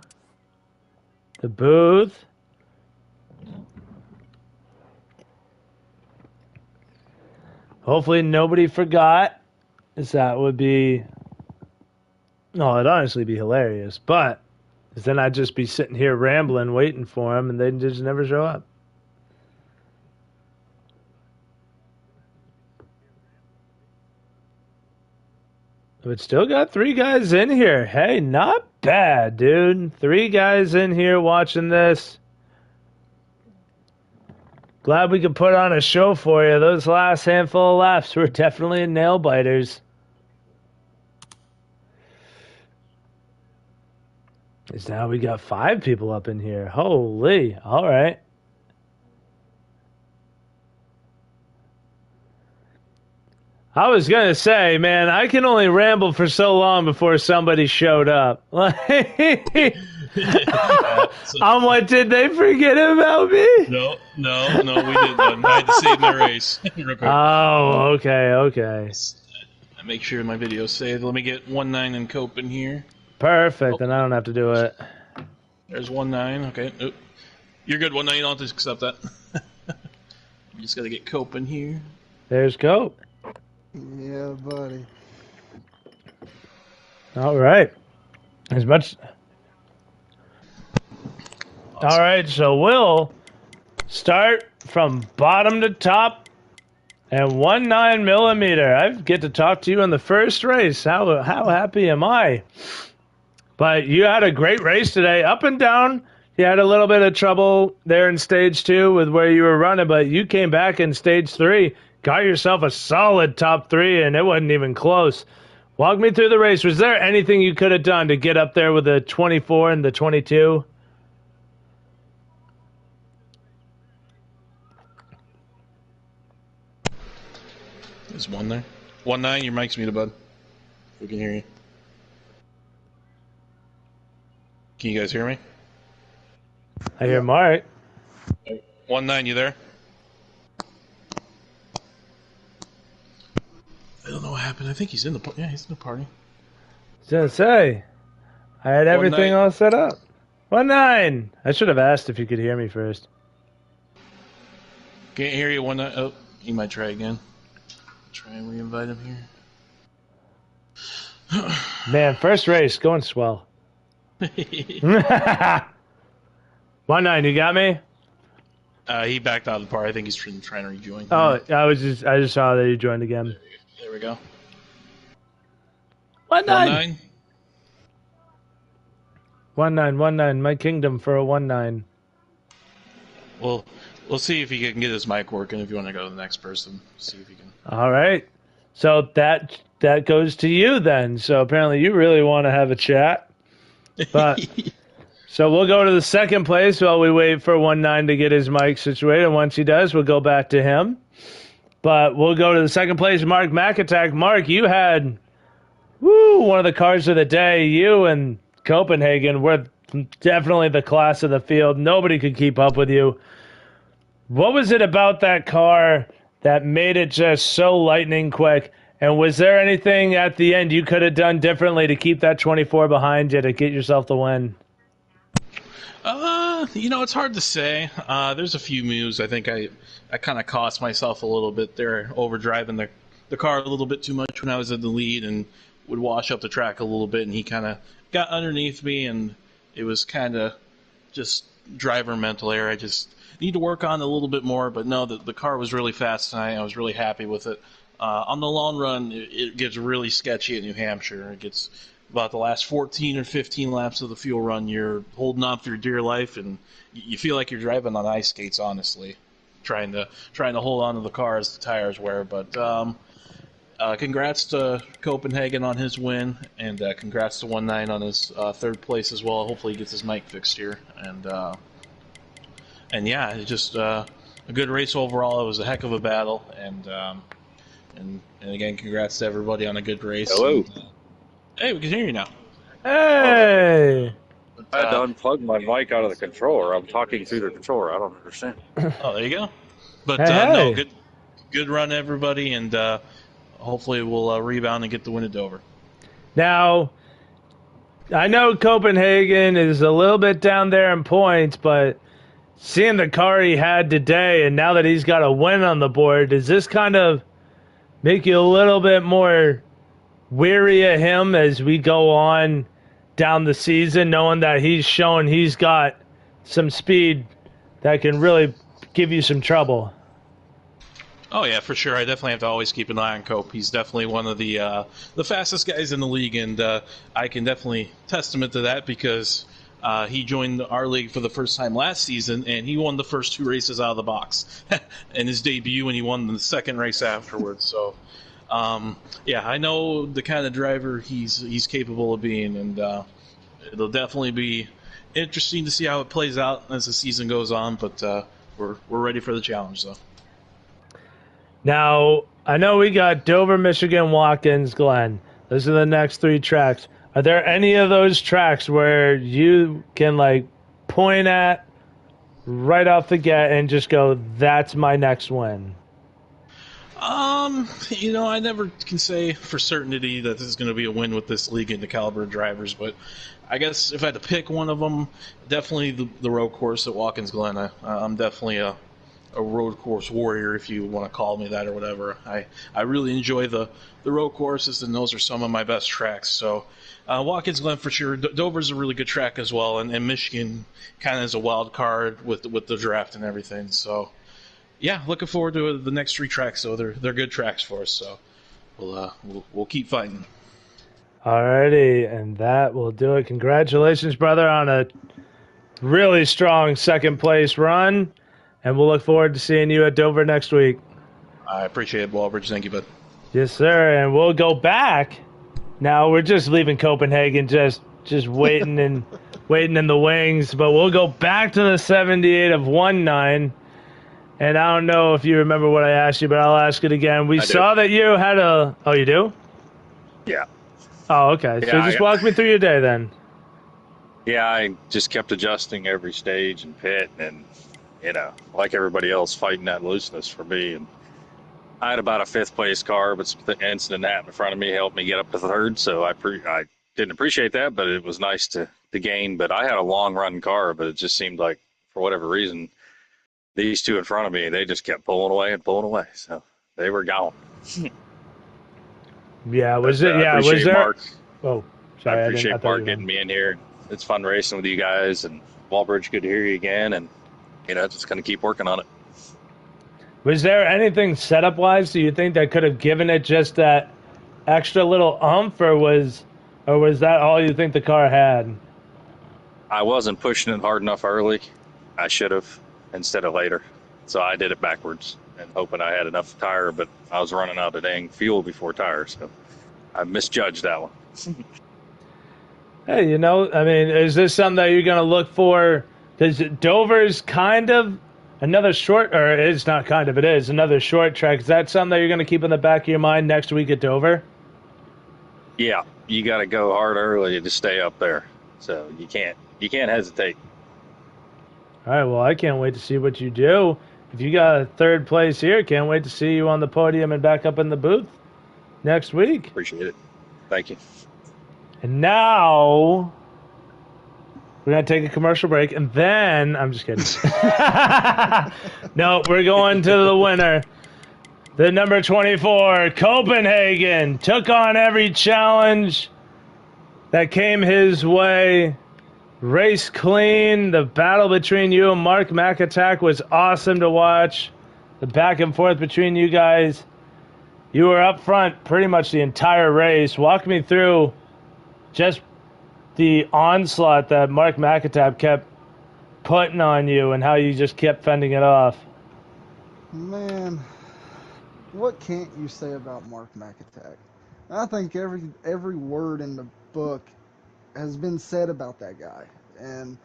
the booth. Hopefully nobody forgot, as that would be, no, it'd honestly be hilarious, but then I'd just be sitting here rambling, waiting for them, and they'd just never show up. But still got 3 guys in here. Hey, not bad, dude. 3 guys in here watching this. Glad we could put on a show for you. Those last handful of laps were definitely nail biters. Because now we got 5 people up in here. Holy. All right. I was going to say, man, I can only ramble for so long before somebody showed up. I'm like, did they forget about me? No, we didn't. I had to save my race. Real quick. Oh, okay. I make sure my video's saved. Let me get 19 and Cope in here. Perfect, then I don't have to do it. There's 19, okay. Oop. You're good, 19, I'll just accept that. You just gotta get Cope in here. There's Cope. Yeah, buddy. All right. As much. Awesome. All right, so we'll start from bottom to top and 19mm. I get to talk to you in the first race. How happy am I? But you had a great race today, up and down. You had a little bit of trouble there in stage 2 with where you were running, but you came back in stage 3, got yourself a solid top 3, and it wasn't even close. Walk me through the race. Was there anything you could have done to get up there with the 24 and the 22? Is 1 there? 1-9, your mic's muted, bud. We can hear you. Can you guys hear me? I hear Mark. 1-9, you there? I don't know what happened. I think he's in the party. Yeah, he's in the party. I was going to say, I had everything all set up. 1-9. I should have asked if you could hear me first. Can't hear you. 1-9. Oh, you might try again. Try and re-invite him here. Man, first race, going swell. 1-9, you got me? He backed out of the party. I think he's trying to rejoin. Oh, I just saw that you joined again. There we go. 1-9. 1-9, my kingdom for a 1-9. Well, we'll see if he can get his mic working. If you want to go to the next person, see if he can. All right. So that goes to you then. So apparently you really want to have a chat. But so we'll go to the second place while we wait for 1-9 to get his mic situated. And once he does, we'll go back to him. But we'll go to the second place, Mark McAttack. Mark, you had one of the cars of the day. You and Copenhagen were definitely the class of the field. Nobody could keep up with you. What was it about that car that made it just so lightning quick? And was there anything at the end you could have done differently to keep that 24 behind you to get yourself the win? It's hard to say. There's a few moves. I think I kind of cost myself a little bit there, overdriving the car a little bit too much when I was in the lead and would wash up the track a little bit, and he kind of got underneath me, and it was kind of just driver mental error. I just need to work on it a little bit more, but no, the car was really fast tonight. I was really happy with it. On the long run, it gets really sketchy at New Hampshire. It gets about the last 14 or 15 laps of the fuel run, you're holding on for your dear life, and you feel like you're driving on ice skates, honestly, trying to hold on to the car as the tires wear. But congrats to Copenhagen on his win, and congrats to 1-9 on his third place as well. Hopefully he gets his mic fixed here. And yeah, it's just a good race overall. It was a heck of a battle, and again, congrats to everybody on a good race. Hello. And, hey, we can hear you now. Hey! I had to unplug my mic out of the controller. I'm talking through the controller. I don't understand. Oh, there you go. But hey. No, good run, everybody, and hopefully we'll rebound and get the win at Dover. Now, I know Copenhagen is a little bit down there in points, but seeing the car he had today, and now that he's got a win on the board, does this kind of make you a little bit more weary of him as we go on down the season, knowing that he's shown he's got some speed that can really give you some trouble? Oh yeah, for sure. I definitely have to always keep an eye on Cope. He's definitely one of the fastest guys in the league, and I can definitely testament to that because he joined our league for the first time last season, and he won the first 2 races out of the box in his debut, and he won the second race afterwards. So, yeah, I know the kind of driver he's capable of being, and it'll definitely be interesting to see how it plays out as the season goes on. But we're ready for the challenge, though. Now, I know we got Dover, Michigan, Watkins, Glen. Those are the next 3 tracks. Are there any of those tracks where you can, like, point at right off the get and just go, that's my next win? I never can say for certainty that this is going to be a win with this league and the caliber of drivers, but I guess if I had to pick one of them, definitely the road course at Watkins Glen. I'm definitely a road course warrior, if you want to call me that or whatever. I really enjoy the road courses, and those are some of my best tracks. So Watkins Glen for sure. Dover's a really good track as well, and Michigan kind of is a wild card with the draft and everything. So yeah, looking forward to the next 3 tracks. So they're good tracks for us. So we'll keep fighting. Alrighty, and that will do it. Congratulations, brother, on a really strong second place run. And we'll look forward to seeing you at Dover next week. I appreciate it, Walbridge. Thank you, bud. Yes, sir. And we'll go back. Now we're just leaving Copenhagen, just waiting and waiting in the wings. But we'll go back to the 78 of 1-9. And I don't know if you remember what I asked you, but I'll ask it again. We saw that you had a. Oh, you do? Yeah. Oh, okay. Yeah, So just walk me through your day then. Yeah, I just kept adjusting every stage and pit, and like everybody else, fighting that looseness for me. And I had about a fifth place car, but the incident happened in front of me helped me get up to third. So I didn't appreciate that, but it was nice to gain. But I had a long run car, but it just seemed like for whatever reason, these two in front of me, they just kept pulling away and pulling away. So they were gone. Yeah, was But, it? Yeah, was appreciate there? Mark. Oh, sorry, I I appreciate thought Mark you were getting me in here. It's fun racing with you guys, and Walbridge, good to hear you again. And just going to keep working on it. Was there anything setup wise? Do you think that could have given it just that extra little umph, or was that all you think the car had? I wasn't pushing it hard enough early. I should have instead of later. So I did it backwards and hoping I had enough tire, but I was running out of dang fuel before tires. So I misjudged that one. Hey, I mean, is this something that you're going to look for? Because Dover's kind of another short, or it's not kind of, it is another short track. Is that something that you're going to keep in the back of your mind next week at Dover? Yeah, you got to go hard early to stay up there. So you can't hesitate. All right, well, I can't wait to see what you do. If you got a third place here, can't wait to see you on the podium and back up in the booth next week. Appreciate it. Thank you. And now we're going to take a commercial break, and then I'm just kidding. No, we're going to the winner. The number 24, Copenhagen, took on every challenge that came his way. Race clean. The battle between you and Mark McAttack was awesome to watch. The back and forth between you guys. You were up front pretty much the entire race. Walk me through just the onslaught that Mark McAttack kept putting on you and how you just kept fending it off. Man, what can't you say about Mark McAttack? I think every word in the book has been said about that guy, and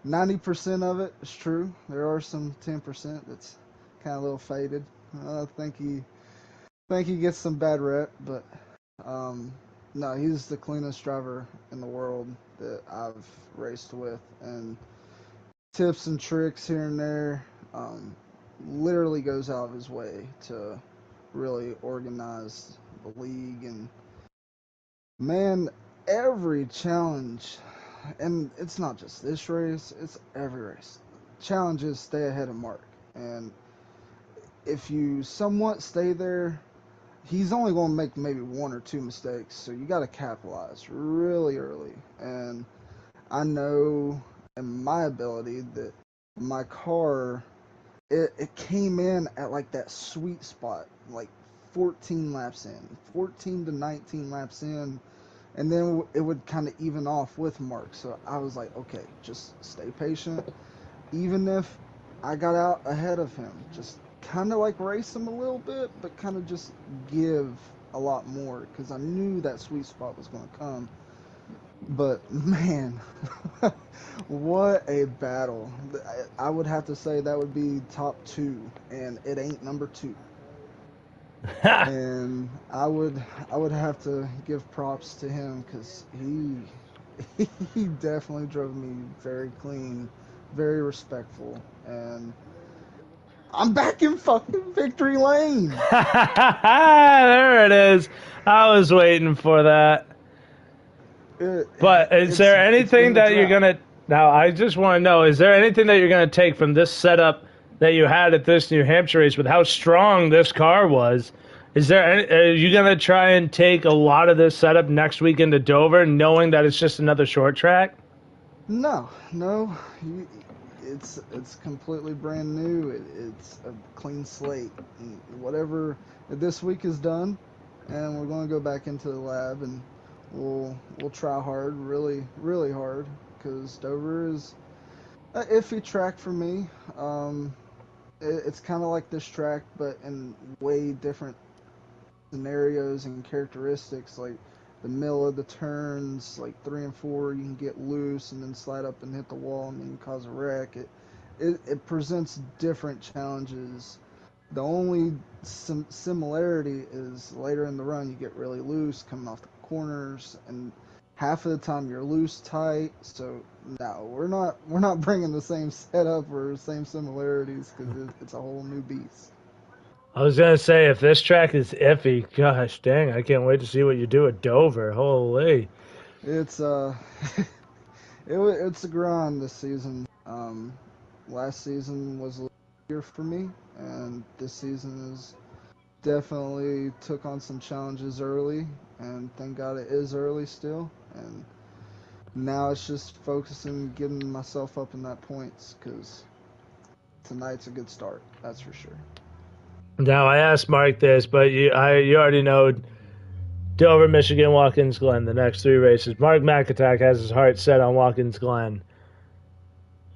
90% of it is true. There are some 10% that's kind of a little faded. I think he gets some bad rep, but no, he's the cleanest driver in the world that I've raced with, and tips and tricks here and there. Literally goes out of his way to really organize the league, and man, every challenge, and it's not just this race, it's every race. Challenges stay ahead of Mark, and if you somewhat stay there, he's only going to make maybe one or two mistakes, so you got to capitalize really early. And I know in my ability that my car, it came in at like that sweet spot, like 14 laps in, 14 to 19 laps in, and then it would kind of even off with Mark. So I was like, okay, just stay patient. Even if I got out ahead of him, just kind of like race him a little bit, but kind of just give a lot more, because I knew that sweet spot was going to come. But man, what a battle. I would have to say that would be top two, and it ain't number two. And I would have to give props to him, because he definitely drove me very clean, very respectful, and I'm back in fucking victory lane. There it is. I was waiting for that. But is there anything that you're going to... Now, I just want to know, is there anything that you're going to take from this setup that you had at this New Hampshire race with how strong this car was? Are you going to try and take a lot of this setup next week into Dover, knowing that it's just another short track? No. It's completely brand new. It's a clean slate. And whatever this week is done, and we're going to go back into the lab and we'll try hard, really, really hard, because Dover is an iffy track for me. It's kind of like this track, but in way different scenarios and characteristics. Like the middle of the turns, like 3 and 4, you can get loose and then slide up and hit the wall and then cause a wreck. It presents different challenges. The only similarity is later in the run you get really loose coming off the corners, and half of the time you're loose tight. So no, we're not bringing the same setup or same similarities because it's a whole new beast. I was gonna say, if this track is iffy, gosh dang, I can't wait to see what you do at Dover. Holy. It's it's a grind this season. Last season was a little easier for me, and this season is definitely took on some challenges early, and thank God it is early still. And now it's just focusing, getting myself up in that points, because tonight's a good start. That's for sure. Now I asked Mark this, but you already know Dover, Michigan, Watkins Glen, the next 3 races. Mark McAtack has his heart set on Watkins Glen.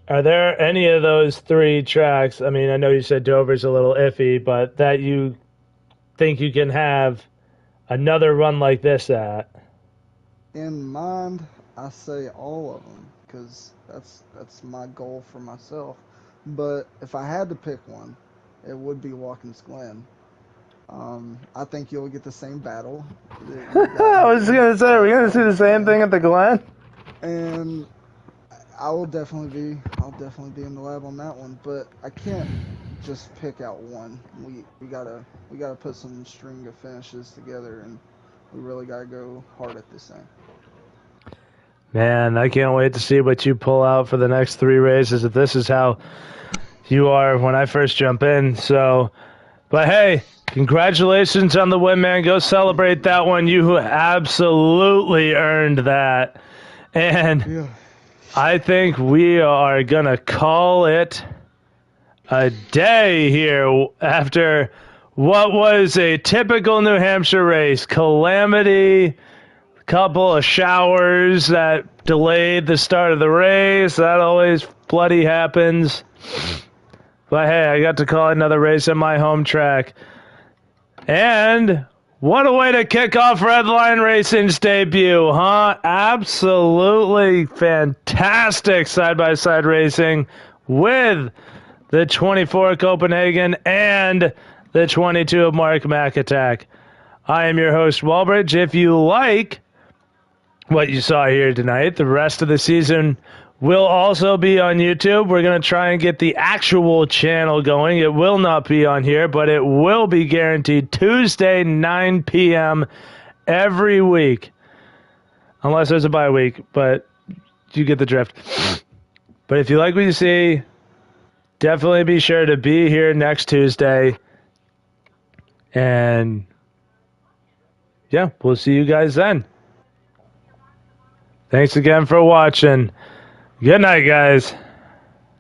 Are there any of those 3 tracks? I mean, I know you said Dover's a little iffy, but that you think you can have another run like this at? In mind, I say all of them, because that's my goal for myself. But if I had to pick one, it would be Watkins Glen. I think you'll get the same battle that you got I was here. going to say, are we going to see the same thing at the Glen? And I'll definitely be in the lab on that one. But I can't just pick out one. We gotta put some string of finishes together, and we really gotta go hard at this thing. Man, I can't wait to see what you pull out for the next 3 races, if this is how you are when I first jump in. So, but hey, congratulations on the win, man. Go celebrate that one. You absolutely earned that. And Yeah. I think we are going to call it a day here after what was a typical New Hampshire race. Calamity, couple of showers that delayed the start of the race. That always bloody happens. But hey, I got to call another race at my home track. And what a way to kick off Redline Racing's debut, huh? Absolutely fantastic side-by-side racing with the 24 Copenhagen and the 22 of Mark McAtack. I am your host, Walbridge. If you like what you saw here tonight, the rest of the season will also be on YouTube. We're going to try and get the actual channel going. It will not be on here, but it will be guaranteed Tuesday, 9 p.m. every week. Unless there's a bye week, but you get the drift. But if you like what you see, definitely be sure to be here next Tuesday. And yeah, we'll see you guys then. Thanks again for watching. Good night, guys.